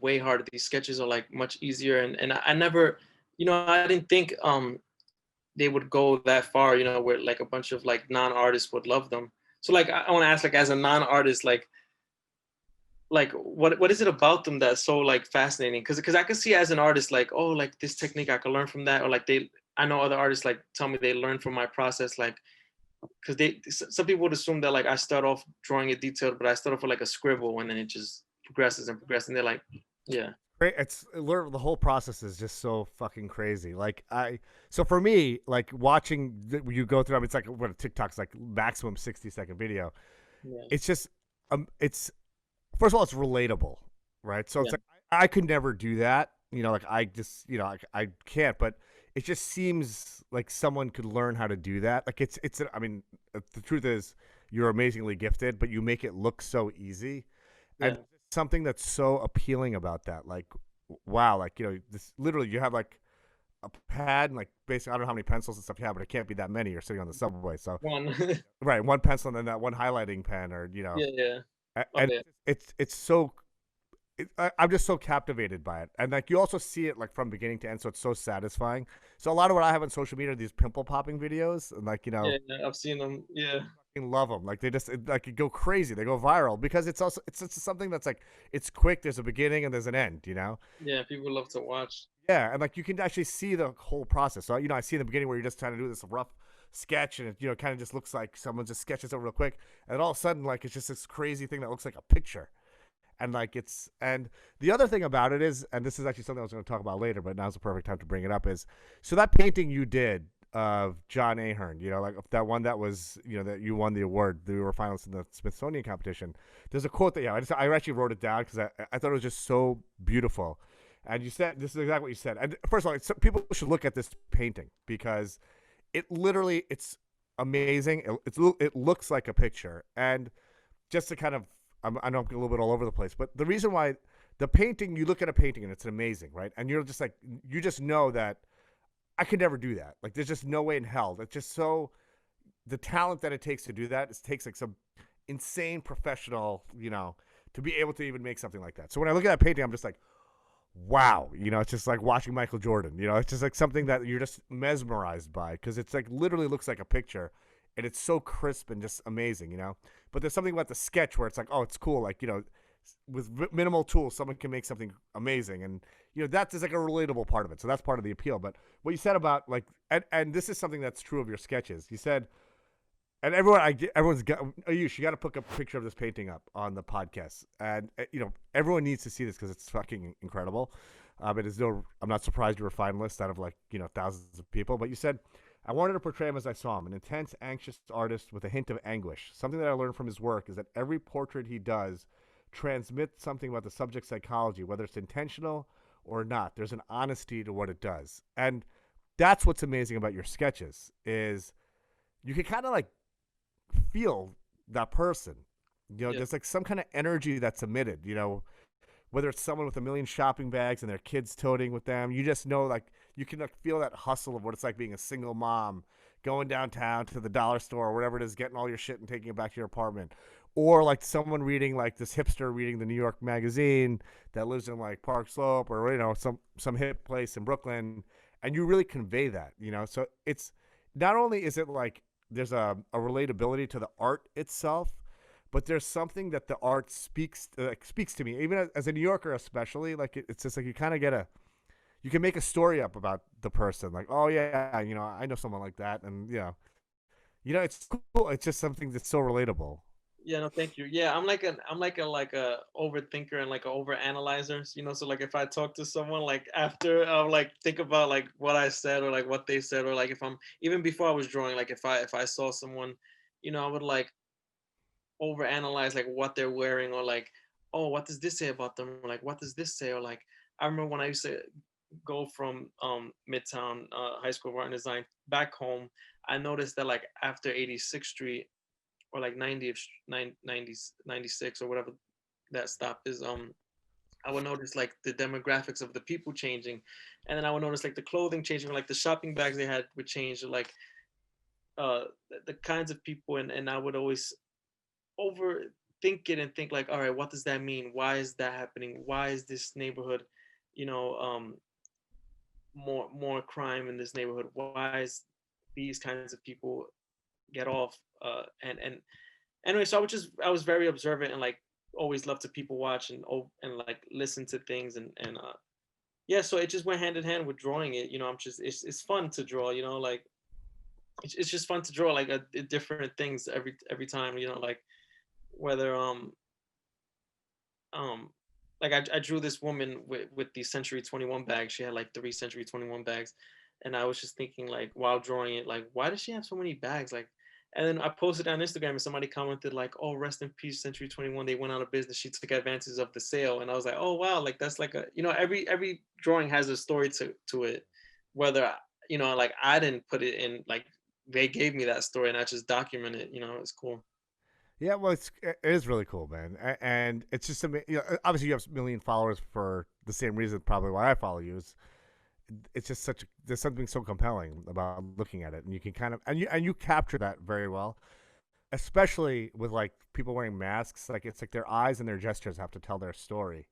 S2: way harder. These sketches are like much easier, and I never, you know, I didn't think they would go that far, you know, where like a bunch of like non-artists would love them. So like I want to ask, like as a non-artist, like what is it about them that's so like fascinating? Because I can see as an artist like, oh, like this technique I can learn from that, or like they, I know other artists like tell me they learn from my process, like because they, some people would assume that like I start off drawing it detailed, but I start off with like a scribble and then it just progresses and progresses, and they're like, yeah,
S1: Great. It's the whole process is just so fucking crazy. Like so for me, like watching you go through. I mean, it's like what TikTok's like maximum 60-second video.
S2: yeah,
S1: It's just it's first of all, it's relatable, right? So it's
S2: yeah,
S1: like I could never do that. You know, like I just, you know, I can't. But it just seems like someone could learn how to do that. Like it's. I mean, the truth is, you're amazingly gifted, but you make it look so easy, and
S2: yeah,
S1: something that's so appealing about that. Like, wow, like you know, this literally you have like a pad and like basically I don't know how many pencils and stuff you have, but it can't be that many. You're sitting on the subway, so
S2: one,
S1: right, one pencil and then that one highlighting pen, or you know,
S2: yeah, yeah, oh
S1: and
S2: yeah,
S1: it's so I'm just so captivated by it, and like you also see it like from beginning to end, so it's so satisfying. So a lot of what I have on social media are these pimple popping videos, and like you know,
S2: yeah, yeah, I've seen them, yeah,
S1: fucking love them. Like they just like go crazy, they go viral because it's also it's something that's like it's quick. There's a beginning and there's an end, you know.
S2: yeah, people love to watch,
S1: Yeah, and like you can actually see the whole process. So you know, I see in the beginning where you're just trying to do this rough sketch, and it you know kind of just looks like someone just sketches it real quick, and all of a sudden like it's just this crazy thing that looks like a picture. And like it's and the other thing about it is, and this is actually something I was going to talk about later, but now's the perfect time to bring it up. Is so that painting you did of John Ahern, you know, like that one that was, you know, that you won the award, that you were finalists in the Smithsonian competition. There's a quote that yeah, I actually wrote it down because I thought it was just so beautiful. And you said this is exactly what you said. And first of all, people should look at this painting because it literally it's amazing. It looks like a picture, and just to kind of I know I'm a little bit all over the place, but the reason why the painting, you look at a painting and it's amazing, right? And you're just like, you just know that I could never do that. Like, there's just no way in hell. It's just so, the talent that it takes to do that, it takes like some insane professional, you know, to be able to even make something like that. So when I look at that painting, I'm just like, wow, you know, it's just like watching Michael Jordan, you know, it's just like something that you're just mesmerized by because it's like literally looks like a picture and it's so crisp and just amazing, you know. But there's something about the sketch where it's like, oh, it's cool, like you know, with minimal tools, someone can make something amazing, and you know that's just like a relatable part of it. So that's part of the appeal. But what you said about like, and this is something that's true of your sketches. You said, and everyone's got you got to put a picture of this painting up on the podcast, and you know everyone needs to see this because it's fucking incredible. It is no, I'm not surprised you were a finalist out of like you know thousands of people. But you said I wanted to portray him as I saw him, an intense, anxious artist with a hint of anguish. Something that I learned from his work is that every portrait he does transmits something about the subject's psychology, whether it's intentional or not. There's an honesty to what it does, and that's what's amazing about your sketches is you can kind of like feel that person. You know,
S2: yeah,
S1: there's like some kind of energy that's emitted. You know, whether it's someone with a million shopping bags and their kids toting with them, you just know like you can like feel that hustle of what it's like being a single mom going downtown to the dollar store or whatever it is, getting all your shit and taking it back to your apartment. Or like someone reading like this hipster reading the New York Magazine that lives in like Park Slope or you know some hip place in Brooklyn, and you really convey that, you know. So it's not only is it like there's a relatability to the art itself, but there's something that the art speaks to me, even as a New Yorker, especially. Like it's just like you kind of get a, you can make a story up about the person. Like, oh yeah, you know, I know someone like that, and you know, it's cool. It's just something that's so relatable.
S2: yeah. No, thank you. Yeah, I'm like a overthinker and like a over analyzer. You know, so like if I talk to someone like after, I'll like think about like what I said or like what they said, or like if I'm even before I was drawing, like if I saw someone, you know, I would like overanalyze like what they're wearing, or like, oh, what does this say about them, or like what does this say, or like I remember when I used to go from Midtown High School of Art and Design back home, I noticed that like after 86th Street or like 90th, 96 or whatever that stop is, I would notice like the demographics of the people changing, and then I would notice like the clothing changing, like the shopping bags they had would change, like the kinds of people, and I would always overthink it and think like, all right, what does that mean? Why is that happening? Why is this neighborhood, you know, more crime in this neighborhood? Why is these kinds of people get off? And anyway, so I was very observant and like always loved to people watch and like listen to things and yeah, so it just went hand in hand with drawing it. You know, I'm just it's fun to draw. You know, like it's just fun to draw like different things every time. You know, like whether um like I drew this woman with the Century 21 bags. She had like 3 Century 21 bags, and I was just thinking like while drawing it, like why does she have so many bags? Like, and then I posted on Instagram and somebody commented like, "Oh, rest in peace, Century 21. They went out of business. She took advantage of the sale." And I was like, "Oh wow, like that's like a every drawing has a story to it, whether like I didn't put it in, like they gave me that story and I just document it. It's cool."
S1: Yeah, well, it is really cool, man, and it's just obviously you have a million followers for the same reason probably why I follow you. It's just there's something so compelling about looking at it, and you can kind of and you capture that very well, especially with like people wearing masks. Like it's like their eyes and their gestures have to tell their story,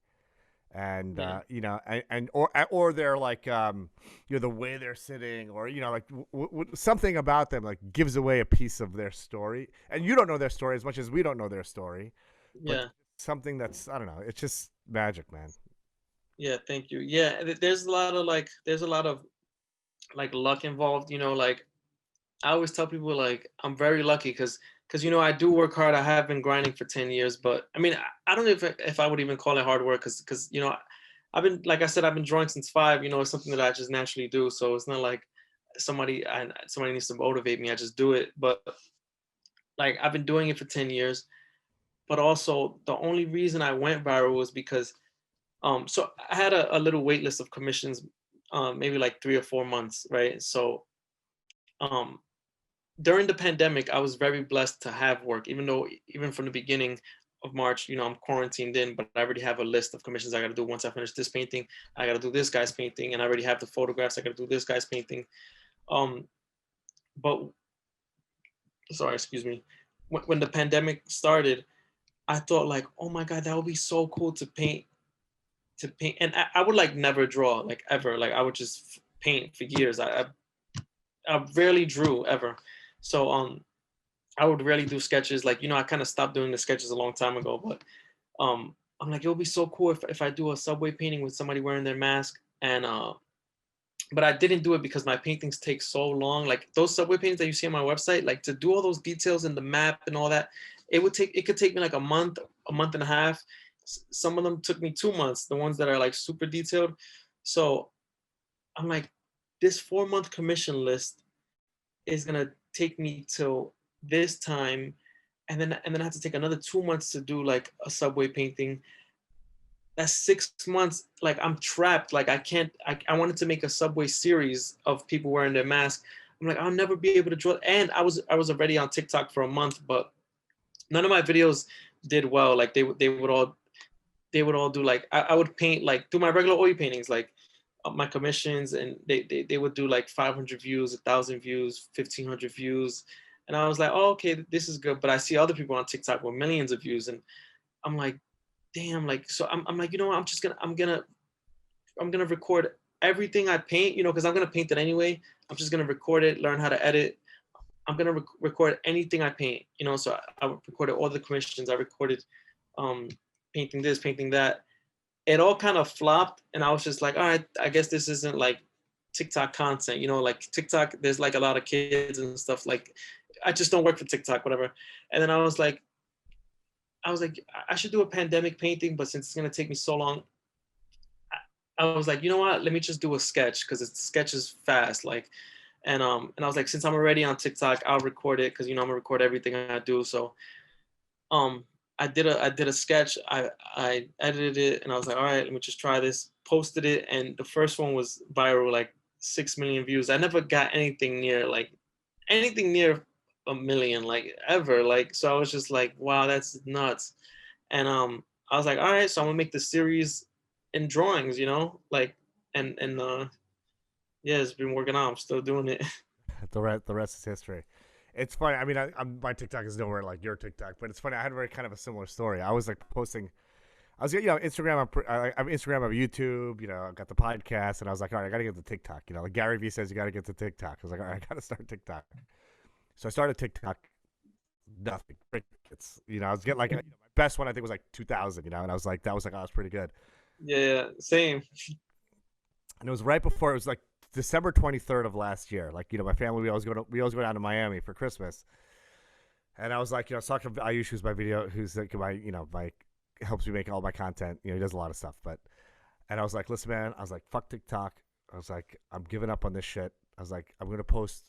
S1: and
S2: Yeah.
S1: or they're like the way they're sitting, or like something about them like gives away a piece of their story, and you don't know their story as much as we don't know their story, but
S2: Yeah.
S1: something that's, I don't know, it's just magic, man.
S2: Yeah, thank you. Yeah, there's a lot of like luck involved, like I always tell people like I'm very lucky because I do work hard. I have been grinding for 10 years, but I mean I don't know if I would even call it hard work because I've been, like I said, I've been drawing since 5. It's something that I just naturally do. So it's not like somebody needs to motivate me. I just do it. But like I've been doing it for 10 years. But also the only reason I went viral was because so I had a little wait list of commissions, maybe like 3 or 4 months, right? So um during the pandemic, I was very blessed to have work, even though even from the beginning of March, I'm quarantined in, but I already have a list of commissions I got to do. Once I finish this painting, I got to do this guy's painting, and I already have the photographs. I got to do this guy's painting. Um, but sorry, excuse me. When the pandemic started, I thought like, oh my God, that would be so cool to paint, and I would like never draw like ever. Like I would just paint for years. I rarely drew ever. So I would rarely do sketches. Like, I kind of stopped doing the sketches a long time ago, but I'm like, it would be so cool if I do a subway painting with somebody wearing their mask. And but I didn't do it because my paintings take so long. Like those subway paintings that you see on my website, like to do all those details in the map and all that, it could take me like a month and a half. Some of them took me 2 months, the ones that are like super detailed. So I'm like, this 4 month commission list is gonna take me till this time, and then I have to take another 2 months to do like a subway painting. That's 6 months. Like I'm trapped. Like I can't. I wanted to make a subway series of people wearing their mask. I'm like, I'll never be able to draw. And I was already on TikTok for a month, but none of my videos did well. Like they would all do like I would paint like do my regular oil paintings like my commissions, and they would do like 500 views, 1,000 views, 1,500 views, and I was like, oh, okay, this is good. But I see other people on TikTok with millions of views, and I'm like, damn, like so I'm like, you know what, I'm gonna record everything I paint, because I'm gonna paint it anyway. I'm just gonna record it, learn how to edit. I'm gonna record anything I paint, so I recorded all the commissions. I recorded um painting this, painting that. It all kind of flopped, and I was just like, all right, I guess this isn't like TikTok content. Like TikTok, there's like a lot of kids and stuff. Like I just don't work for TikTok, whatever. And then I was like, I should do a pandemic painting, but since it's gonna take me so long, I was like, you know what? Let me just do a sketch because it's sketch is fast. Like, and I was like, since I'm already on TikTok, I'll record it because I'm gonna record everything I do. So um I did a sketch. I edited it and I was like, all right, let me just try this. Posted it, and the first one was viral, like 6 million views. I never got anything near a million, like ever. Like, so I was just like, wow, that's nuts. And I was like, all right, so I'm gonna make the series in drawings, like, and yeah, it's been working out. I'm still doing it.
S1: The rest is history. It's funny. I mean, my TikTok is nowhere like your TikTok, but it's funny. I had a very kind of a similar story. I was like posting. I was, Instagram. I'm Instagram. I'm YouTube. I got the podcast, and I was like, all right, I got to get to TikTok. Like Gary Vee says, you got to get to TikTok. I was like, all right, I got to start TikTok. So I started TikTok. Nothing. Crickets. I was getting like my best one. I think was like 2,000. And I was like, oh, that's pretty good.
S2: Yeah, same.
S1: And it was right before. It was like December 23rd of last year. Like, my family, we always go down to Miami for Christmas. And I was like, I was talking to Ayush, who's my video, who's like my helps me make all my content. He does a lot of stuff. And I was like, listen, man, I was like, fuck TikTok. I was like, I'm giving up on this shit. I was like, I'm gonna post.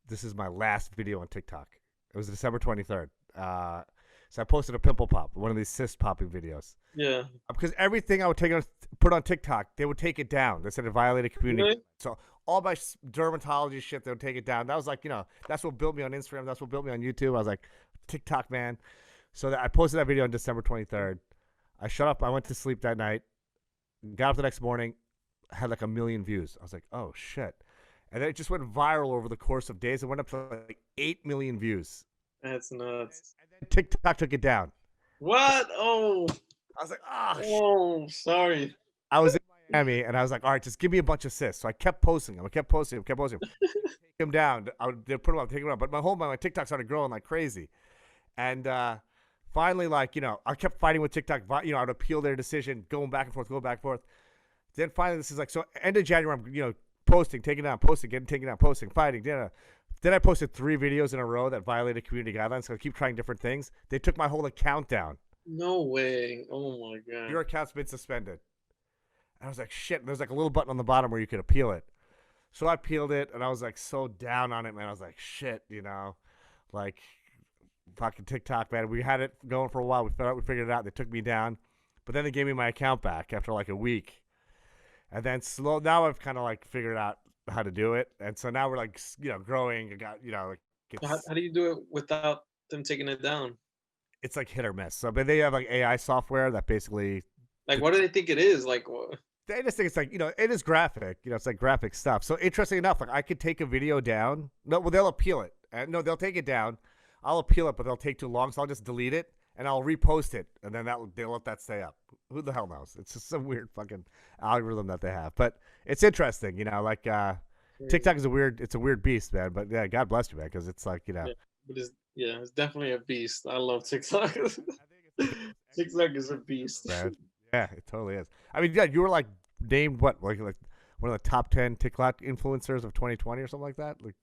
S1: This is my last video on TikTok. It was December 23rd. So I posted a pimple pop, one of these cyst popping videos.
S2: Yeah.
S1: Because everything I would put on TikTok, they would take it down. They said it violated community.
S2: Really?
S1: So all my dermatology shit, they would take it down. That was like, that's what built me on Instagram. That's what built me on YouTube. I was like, TikTok, man. So I posted that video on December 23rd. I shut up. I went to sleep that night. Got up the next morning. Had like 1 million views. I was like, oh, shit. And then it just went viral over the course of days. It went up to like 8 million views.
S2: That's nuts.
S1: And then TikTok took it down.
S2: What? Oh.
S1: I was like, oh,
S2: Oh, sorry.
S1: I was in Miami, and I was like, all right, just give me a bunch of cysts. So I kept posting them. Take them down. They'd put them up, take them up. But my TikTok started growing like crazy. And finally, like, I kept fighting with TikTok. I'd appeal their decision, going back and forth. Then finally, this is like, so end of January, I'm, posting, taking down, posting, getting taken down, posting, fighting. Then I posted 3 videos in a row that violated community guidelines. So I keep trying different things. They took my whole account down.
S2: No way. Oh my God.
S1: Your account's been suspended. I was like, shit. There's like a little button on the bottom where you could appeal it. So I appealed it, and I was like so down on it, man. I was like, shit, like fucking TikTok, man. We had it going for a while. We figured it out. They took me down, but then they gave me my account back after like a week. And then now I've kind of like figured out how to do it, and so now we're like, growing. I got, like
S2: How do you do it without them taking it down?
S1: it's like hit or miss. So, but they have like AI software that basically,
S2: Like, what do they think it is? Like, what?
S1: they just think it's like, it is graphic. It's like graphic stuff. So interesting enough, like I could take a video down. No, well, they'll appeal it. No, they'll take it down. I'll appeal it, but they'll take too long. So I'll just delete it and I'll repost it, and then they'll let that stay up. Who the hell knows? It's just some weird fucking algorithm that they have. But it's interesting, like TikTok is a weird beast, man. But yeah, God bless you, man, because it's like,
S2: Yeah, but it's definitely a beast. I love TikTok. TikTok is a beast.
S1: Man. Yeah, it totally is. I mean, yeah, you were like named what, like one of the top 10 TikTok influencers of 2020 or something like that. Like,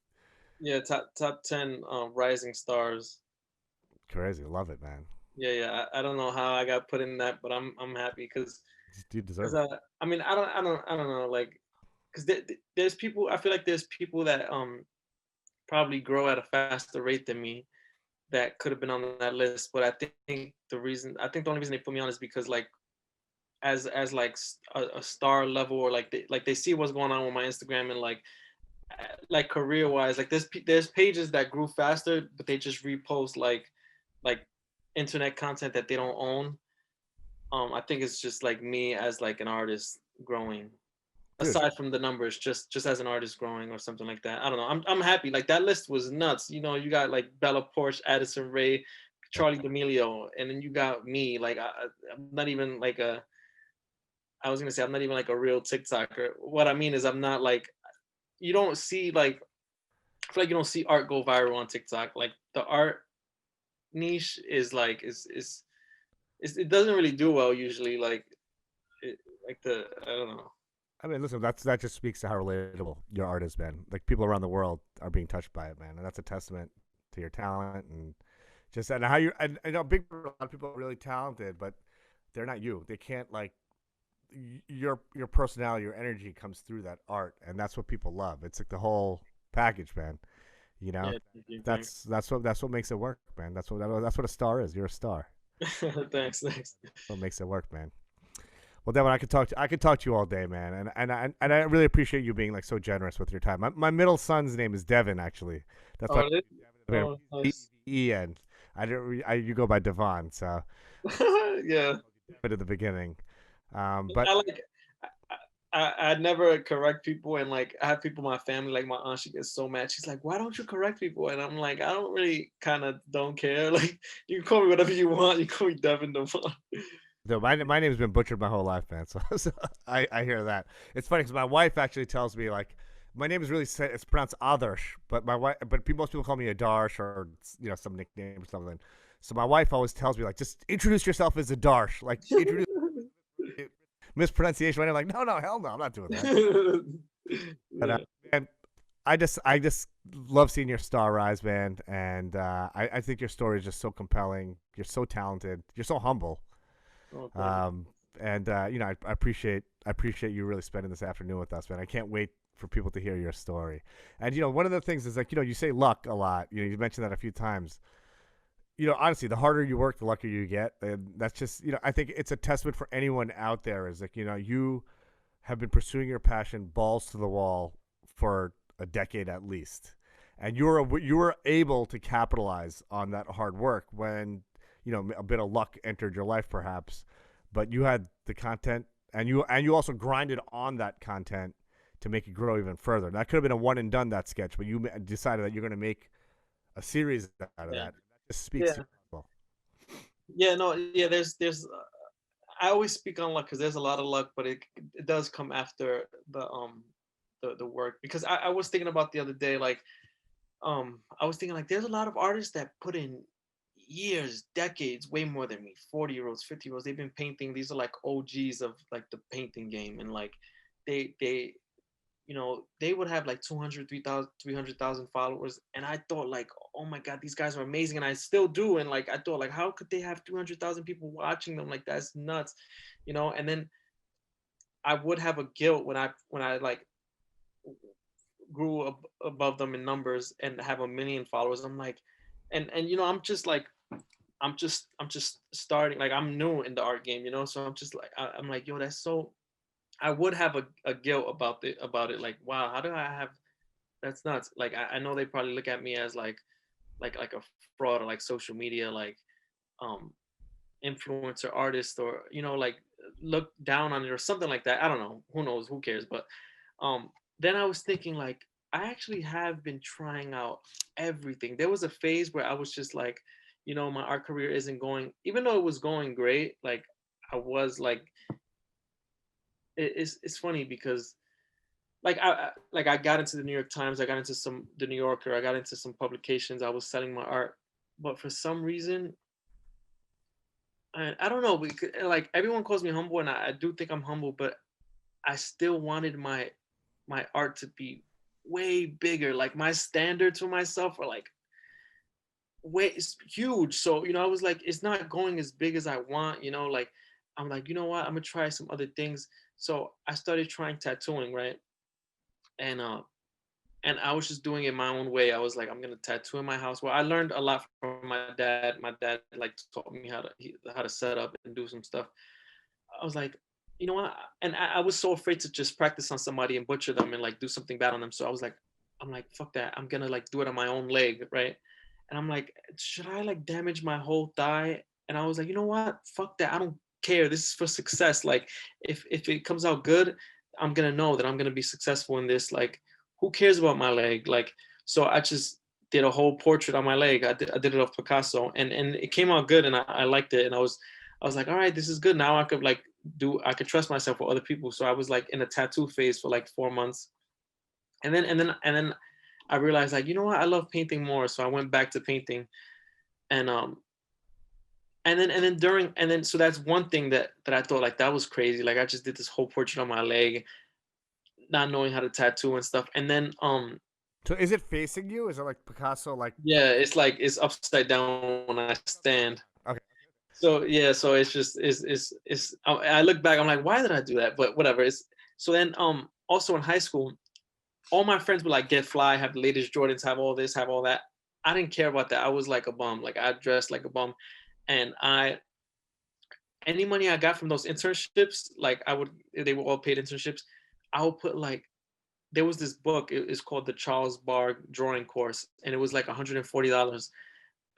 S2: Yeah, top 10 rising stars.
S1: crazy, love it, man.
S2: Yeah. I don't know how I got put in that, but I'm happy because
S1: You deserve it.
S2: I mean, I don't know, like, because there's people. I feel like there's people that probably grow at a faster rate than me that could have been on that list. But I think the only reason they put me on is because, like, as like a star level, or like they see what's going on with my Instagram, and like career wise, like there's pages that grew faster, but they just repost like internet content that they don't own. I think it's just like me as like an artist growing,
S1: Dude,
S2: aside from the numbers, just as an artist growing or something like that. I don't know. I'm happy. Like, that list was nuts. You got like Bella Poarch, Addison Rae, Charlie D'Amelio, and then you got me. Like, I'm not even like I was gonna say I'm not even like a real TikToker. What I mean is I'm not like, you don't see like, I feel like you don't see art go viral on TikTok. Like, the art niche is like it doesn't really do well usually. Like, I don't know.
S1: I mean, listen, that just speaks to how relatable your art has been. Like, people around the world are being touched by it, man, and that's a testament to your talent and just and how you. And I know a lot of people are really talented, but they're not you. They can't like your personality, your energy comes through that art, and that's what people love. It's like the whole package, man.
S2: Yeah, thank you.
S1: That's what makes it work, man. That's what a star is. You're a star.
S2: Thanks.
S1: What makes it work, man. Well, Devin, I could talk to you all day, man, and I really appreciate you being like so generous with your time. My middle son's name is Devin, actually. That's why
S2: Oh, it is?
S1: Devin.
S2: Oh, nice.
S1: D-E-N. You go by Devon, so
S2: Yeah.
S1: bit at the beginning. But
S2: I like I never correct people, and like I have people in my family, like my aunt, she gets so mad. She's like, "Why don't you correct people?" And I'm like, I don't really kind of don't care. Like you can call me whatever you want. You call me Devin Devon.
S1: no, my name's been butchered my whole life, man. So I hear that. It's funny because my wife actually tells me like my name is really it's pronounced Adarsh, but most people call me Adarsh or some nickname or something. So my wife always tells me like just introduce yourself as Adarsh, like introduce mispronunciation. I'm like no hell no I'm not doing that. But
S2: Yeah.
S1: man, I just love seeing your star rise, man, and I think your story is just so compelling. You're so talented. You're so humble.
S2: Oh, thanks.
S1: Um, and I appreciate you really spending this afternoon with us, man. I can't wait for people to hear your story. And one of the things is like you say luck a lot. You mentioned that a few times. Honestly, the harder you work, the luckier you get, and that's just I think it's a testament for anyone out there. Is like you have been pursuing your passion balls to the wall for a decade at least, and you were able to capitalize on that hard work when a bit of luck entered your life perhaps, but you had the content and you also grinded on that content to make it grow even further. That could have been a one and done that sketch, but you decided that you're going to make a series out of
S2: Yeah.
S1: that. That just speaks to
S2: Yeah.
S1: you as well.
S2: Yeah. No. Yeah. There's. I always speak on luck because there's a lot of luck, but it does come after the work. Because I was thinking about the other day, like I was thinking like there's a lot of artists that put in years, decades, way more than me. 40-year-olds, 50-year-olds. They've been painting. These are like OGs of like the painting game, and like they they would have like 200, 3,000, 300,000 followers. And I thought like, oh my God, these guys are amazing. And I still do. And like, I thought like, how could they have 300,000 people watching them? Like, that's nuts, And then I would have a guilt when I like grew above them in numbers and have a million followers. I'm like, and I'm just like, I'm just starting. Like I'm new in the art game, So I'm just like, I'm like, yo, that's so. I would have a guilt about it. Like, wow, how do I have that's nuts. Like I know they probably look at me as like a fraud or like social media like um influencer artist or like look down on it or something like that. I don't know. Who knows? Who cares? But then I was thinking like I actually have been trying out everything. There was a phase where I was just like, my art career isn't going, even though it was going great. Like I was like, it's funny because I got into the New York Times, I got into the New Yorker, I got into some publications. I was selling my art, but for some reason, I don't know. Like everyone calls me humble, and I do think I'm humble, but I still wanted my art to be way bigger. Like my standards for myself are like way it's huge. So I was like, it's not going as big as I want. Like I'm like, you know what? I'm gonna try some other things. So I started trying tattooing, right? And and I was just doing it my own way. I was like, I'm gonna tattoo in my house. Well, I learned a lot from my dad. My dad like taught me how to set up and do some stuff. I was like, you know what? And I was so afraid to just practice on somebody and butcher them and like do something bad on them. So I was like, I'm like, fuck that. I'm gonna like do it on my own leg, right? And I'm like, should I like damage my whole thigh? And I was like, you know what? Fuck that. I don't care. This is for success. Like, if it comes out good, I'm gonna know that I'm gonna be successful in this. Like, who cares about my leg? Like, so I just did a whole portrait on my leg. I did it of Picasso, and it came out good, and I liked it, and I was like, all right, this is good. Now I could trust myself with other people. So I was like in a tattoo phase for like 4 months, and then I realized like, you know what, I love painting more. So I went back to painting, and and then so that's one thing that I thought like that was crazy. Like I just did this whole portrait on my leg, not knowing how to tattoo and stuff. And then
S1: So is it facing you? Is it like Picasso like
S2: yeah, it's like it's upside down when I stand.
S1: okay.
S2: So yeah, so it's just it's I look back, I'm like, why did I do that? But whatever. It's so then also in high school, all my friends would like get fly, have the latest Jordans, have all this, have all that. I didn't care about that. I was like a bum. Like I dressed like a bum. And I any money I got from those internships, like I would they were all paid internships, I would put like there was this book, it's called the Charles Bar drawing course, and it was like $140.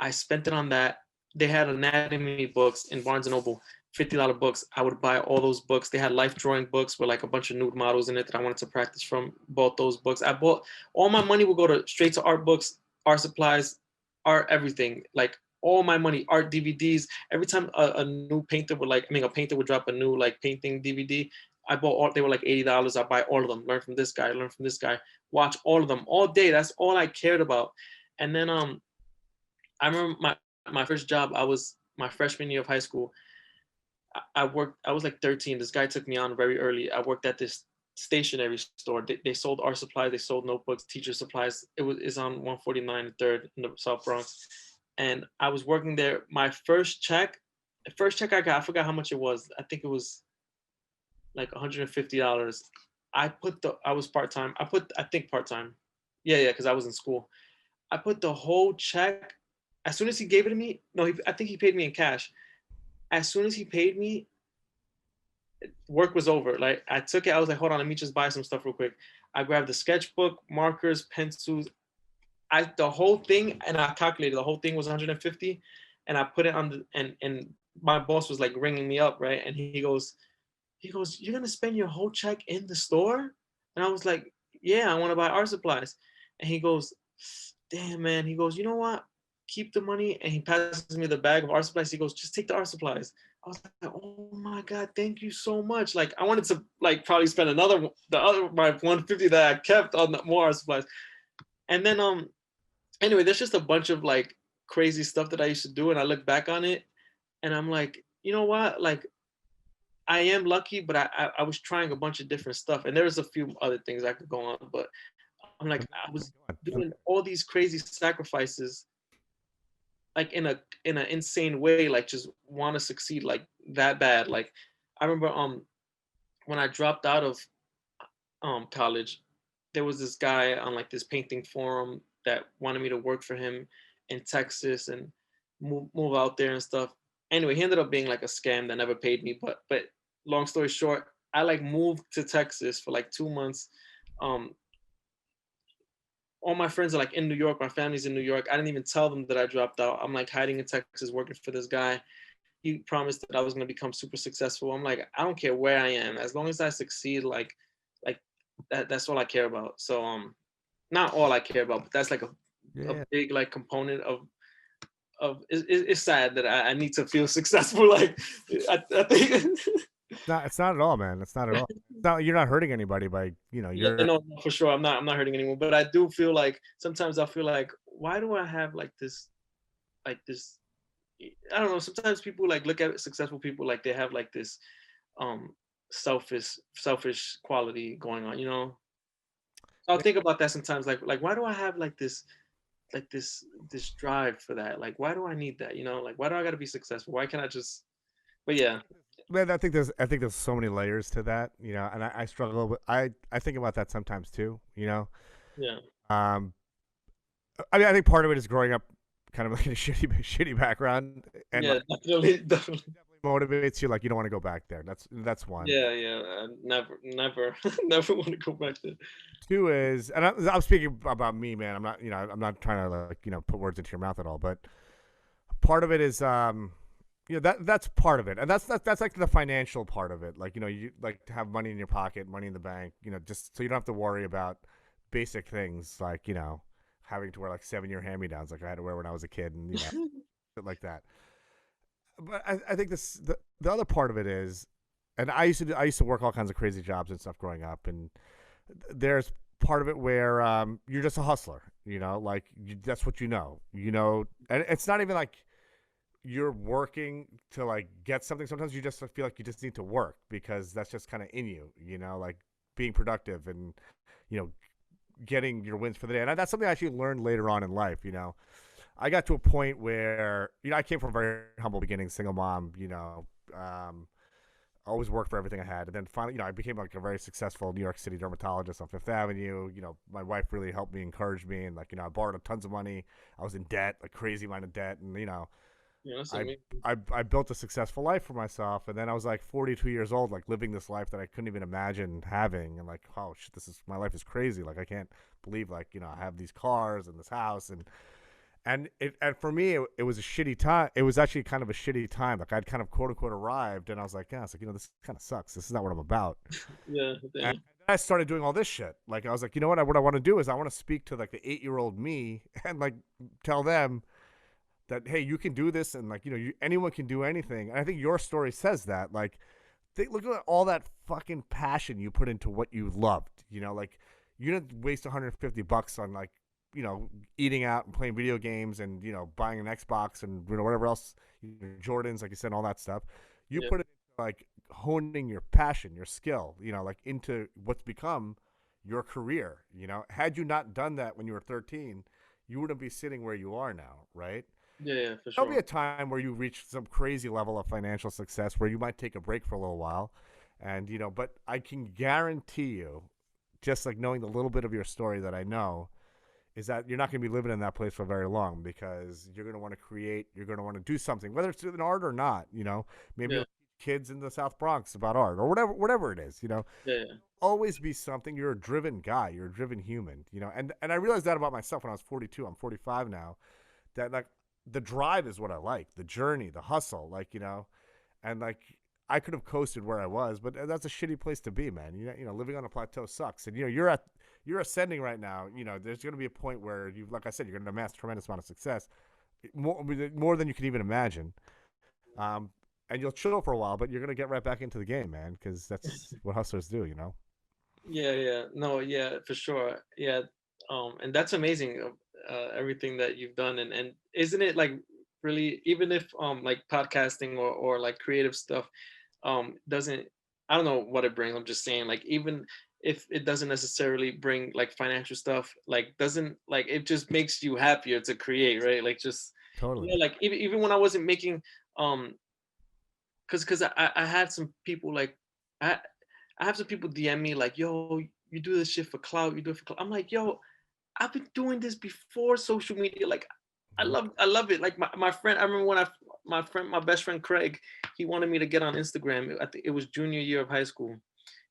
S2: I spent it on that. They had anatomy books in Barnes and Noble, $50 books. I would buy all those books. They had life drawing books with like a bunch of nude models in it that I wanted to practice from. Bought those books. I bought all my money would go to straight to art books, art supplies, art everything. Like all my money, art DVDs. Every time a new painter would like, I mean, a painter would drop a new like painting DVD. I bought all. They were like $80. I buy all of them. Learn from this guy. Learn from this guy. Watch all of them all day. That's all I cared about. And then I remember my first job. I was my freshman year of high school. I worked. I was like 13. This guy took me on very early. I worked at this stationery store. They sold art supplies. They sold notebooks, teacher supplies. It's on 149 3rd in the South Bronx, and I was working there. My first check, the first check I got, I forgot how much it was. I think it was like $150. I was part time. I think part time. Yeah, because I was in school. I put the whole check. As soon as he gave it to me, no, I think he paid me in cash. As soon as he paid me, work was over. Like I took it, I was like, hold on, let me just buy some stuff real quick. I grabbed the sketchbook, markers, pencils, the whole thing, and I calculated the whole thing was 150, and I put it on the and my boss was like ringing me up, right? And he goes, you're gonna spend your whole check in the store? And I was like, yeah, I want to buy art supplies. And he goes, damn man. He goes, you know what? Keep the money. And he passes me the bag of art supplies. He goes, just take the art supplies. I was like, oh my God, thank you so much. Like I wanted to like probably spend the other my 150 that I kept on more art supplies. And then anyway, there's just a bunch of like crazy stuff that I used to do. And I look back on it and I'm like, you know what? Like I am lucky, but I was trying a bunch of different stuff, and there's a few other things I could go on, but I'm like I was doing all these crazy sacrifices, like in an insane way, like just want to succeed like that bad. Like I remember when I dropped out of college, there was this guy on like this painting forum that wanted me to work for him in Texas and move out there and stuff. Anyway, he ended up being like a scam that never paid me. But long story short, I like moved to Texas for like 2 months. Um, all my friends are like in New York. My family's in New York. I didn't even tell them that I dropped out. I'm like hiding in Texas working for this guy. He promised that I was going to become super successful. I'm like, I don't care where I am, as long as I succeed. Like that's all I care about. So not all I care about, but that's like a
S1: Yeah.
S2: big like component of it's sad that I need to feel successful. Like I think
S1: No, it's not at all, man. It's not at all. No, you're not hurting anybody by,
S2: yeah,
S1: you're
S2: no, for sure. I'm not hurting anyone, but I do feel like sometimes I feel like why do I have like this I don't know. Sometimes people like look at successful people like they have like this um selfish quality going on, you know. So I'll
S1: yeah,
S2: think about that sometimes, like why do I have like this drive for that? Like why do I need that? You know, like why do I got to be successful? Why can't I just? But yeah,
S1: man, I think there's so many layers to that, and I struggle with I think about that sometimes too.
S2: yeah,
S1: Um I mean I think part of it is growing up kind of like in a shitty background and
S2: yeah,
S1: like
S2: definitely, definitely.
S1: definitely motivates you like you don't want to go back there. That's one.
S2: Yeah, yeah. Never, never want to go back there.
S1: Two is, and I'm speaking about me, man. I'm not trying to like put words into your mouth at all, but part of it is that's part of it, and that's like the financial part of it. Like you like to have money in your pocket, money in the bank, just so you don't have to worry about basic things like having to wear like 7-year hand-me-downs like I had to wear when I was a kid, and shit like that. But I think the other part of it is, and I used to work all kinds of crazy jobs and stuff growing up, and there's part of it where you're just a hustler, like that's what and it's not even like you're working to like get something. Sometimes you just feel like you just need to work because that's just kind of in you, like being productive and you know getting your wins for the day. And that's something I actually learned later on in life. I got to a point where I came from very humble beginnings, single mom. Always worked for everything I had, and then finally, I became like a very successful New York City dermatologist on Fifth Avenue. My wife really helped me, encouraged me, and like I borrowed tons of money. I was in debt, like crazy amount of debt, and
S2: Yeah, that's
S1: I,
S2: amazing.
S1: I built a successful life for myself, and then I was like 42 years old, like living this life that I couldn't even imagine having, and like, oh shit, this is my life is crazy. Like I can't believe like I have these cars and this house, and for me it was a shitty time. It was actually kind of a shitty time. Like I'd kind of quote unquote arrived, and I was like, yeah, it's like this kind of sucks. This is not what I'm about.
S2: Yeah,
S1: And
S2: damn.
S1: I started doing all this shit. Like I was like, you know what I want to do is I want to speak to like the 8-year-old me and like tell them that hey, you can do this, and like anyone can do anything. And I think your story says that. Like, look at all that fucking passion you put into what you loved. Like you didn't waste $150 on like eating out and playing video games and buying an Xbox and whatever else, Jordans, like you said, all that stuff. You
S2: Yeah,
S1: put it like honing your passion, your skill, like into what's become your career. Had you not done that when you were 13, you wouldn't be sitting where you are now, right?
S2: yeah, yeah, for
S1: There'll be
S2: sure.
S1: a time where you reach some crazy level of financial success where you might take a break for a little while, and but I can guarantee you, just like knowing the little bit of your story that I know, is that you're not going to be living in that place for very long, because you're going to want to create, you're going to want to do something, whether it's in art or not. Maybe
S2: Yeah,
S1: you'll teach kids in the South Bronx about art or whatever it is.
S2: yeah, yeah,
S1: Always be something. You're a driven guy. You're a driven human. And I realized that about myself when I was 42. I'm 45 now. That like the drive is what I like, the journey, the hustle, like and like I could have coasted where I was, but that's a shitty place to be, man. Living on a plateau sucks, and you're ascending right now. There's going to be a point where like I said, you're going to amass a tremendous amount of success, more than you can even imagine. And you'll chill for a while, but you're going to get right back into the game, man, because that's what hustlers do.
S2: yeah, yeah. No, yeah, for sure. Yeah, and that's amazing. Everything that you've done, and isn't it like really, even if like podcasting or like creative stuff doesn't, I don't know what it brings. I'm just saying, like, even if it doesn't necessarily bring like financial stuff, like doesn't like it just makes you happier to create, right? Like just
S1: Totally.
S2: like even when I wasn't making um because I had some people like I I have some people DM me like, yo, you do this shit for clout, you do it for clout. I'm like, yo, I've been doing this before social media. Like,
S1: Mm-hmm.
S2: I love it. Like my friend, I remember when my best friend Craig, he wanted me to get on Instagram. I think it was junior year of high school.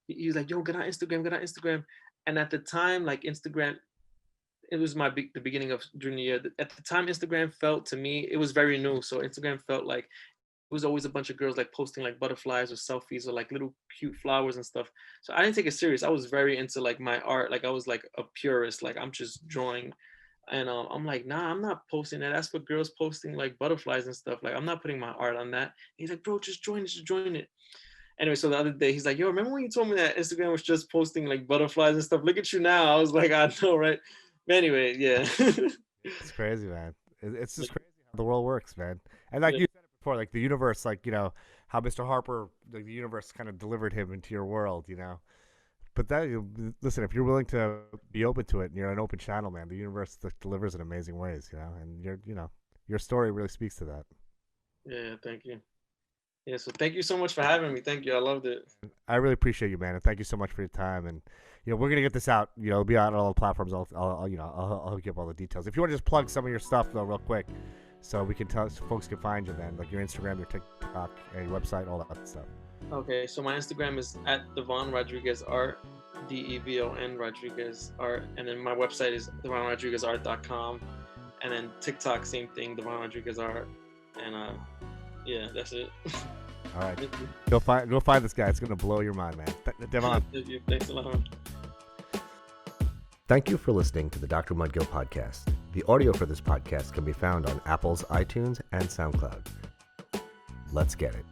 S2: He was like, yo, get on Instagram. And at the time, like Instagram, it was the beginning of junior year. At the time, Instagram felt to me, it was very new. So Instagram felt like it was always a bunch of girls like posting like butterflies or selfies or like little cute flowers and stuff. So I didn't take it serious. I was very into like my art. Like I was like a purist. Like I'm just drawing. And I'm like, nah, I'm not posting that. That's for girls posting like butterflies and stuff. Like I'm not putting my art on that. And he's like, bro, just join it, just join it. Anyway, so the other day he's like, yo, remember when you told me that Instagram was just posting like butterflies and stuff? Look at you now. I was like, I know, right? But anyway, yeah.
S1: It's crazy, man. It's just crazy how the world works, man. And like
S2: Yeah,
S1: you said it before, like the universe, like how Mr. Harper, like the universe, kind of delivered him into your world. But listen, if you're willing to be open to it, and you're an open channel, man, the universe delivers in amazing ways. And your story really speaks to that.
S2: yeah, thank you. Yeah, so thank you so much for having me. Thank you. I loved it.
S1: I really appreciate you, man, and thank you so much for your time. And we're gonna get this out. It'll be out on all the platforms. I'll hook you up all the details. If you want to just plug some of your stuff though, real quick, so we can tell so folks can find you, man, like your Instagram, your TikTok, and your website, all that stuff.
S2: Okay, so my Instagram is at Devon Rodriguez Art, Devon Rodriguez Art, and then my website is devonrodriguezart.com, and then TikTok, same thing, Devon Rodriguez Art, and yeah, that's it.
S1: All right, go find this guy. It's gonna blow your mind, man. Devon.
S2: Thanks a lot.
S1: Thank you for listening to the Dr. Mudgil podcast. The audio for this podcast can be found on Apple's iTunes and SoundCloud. Let's get it.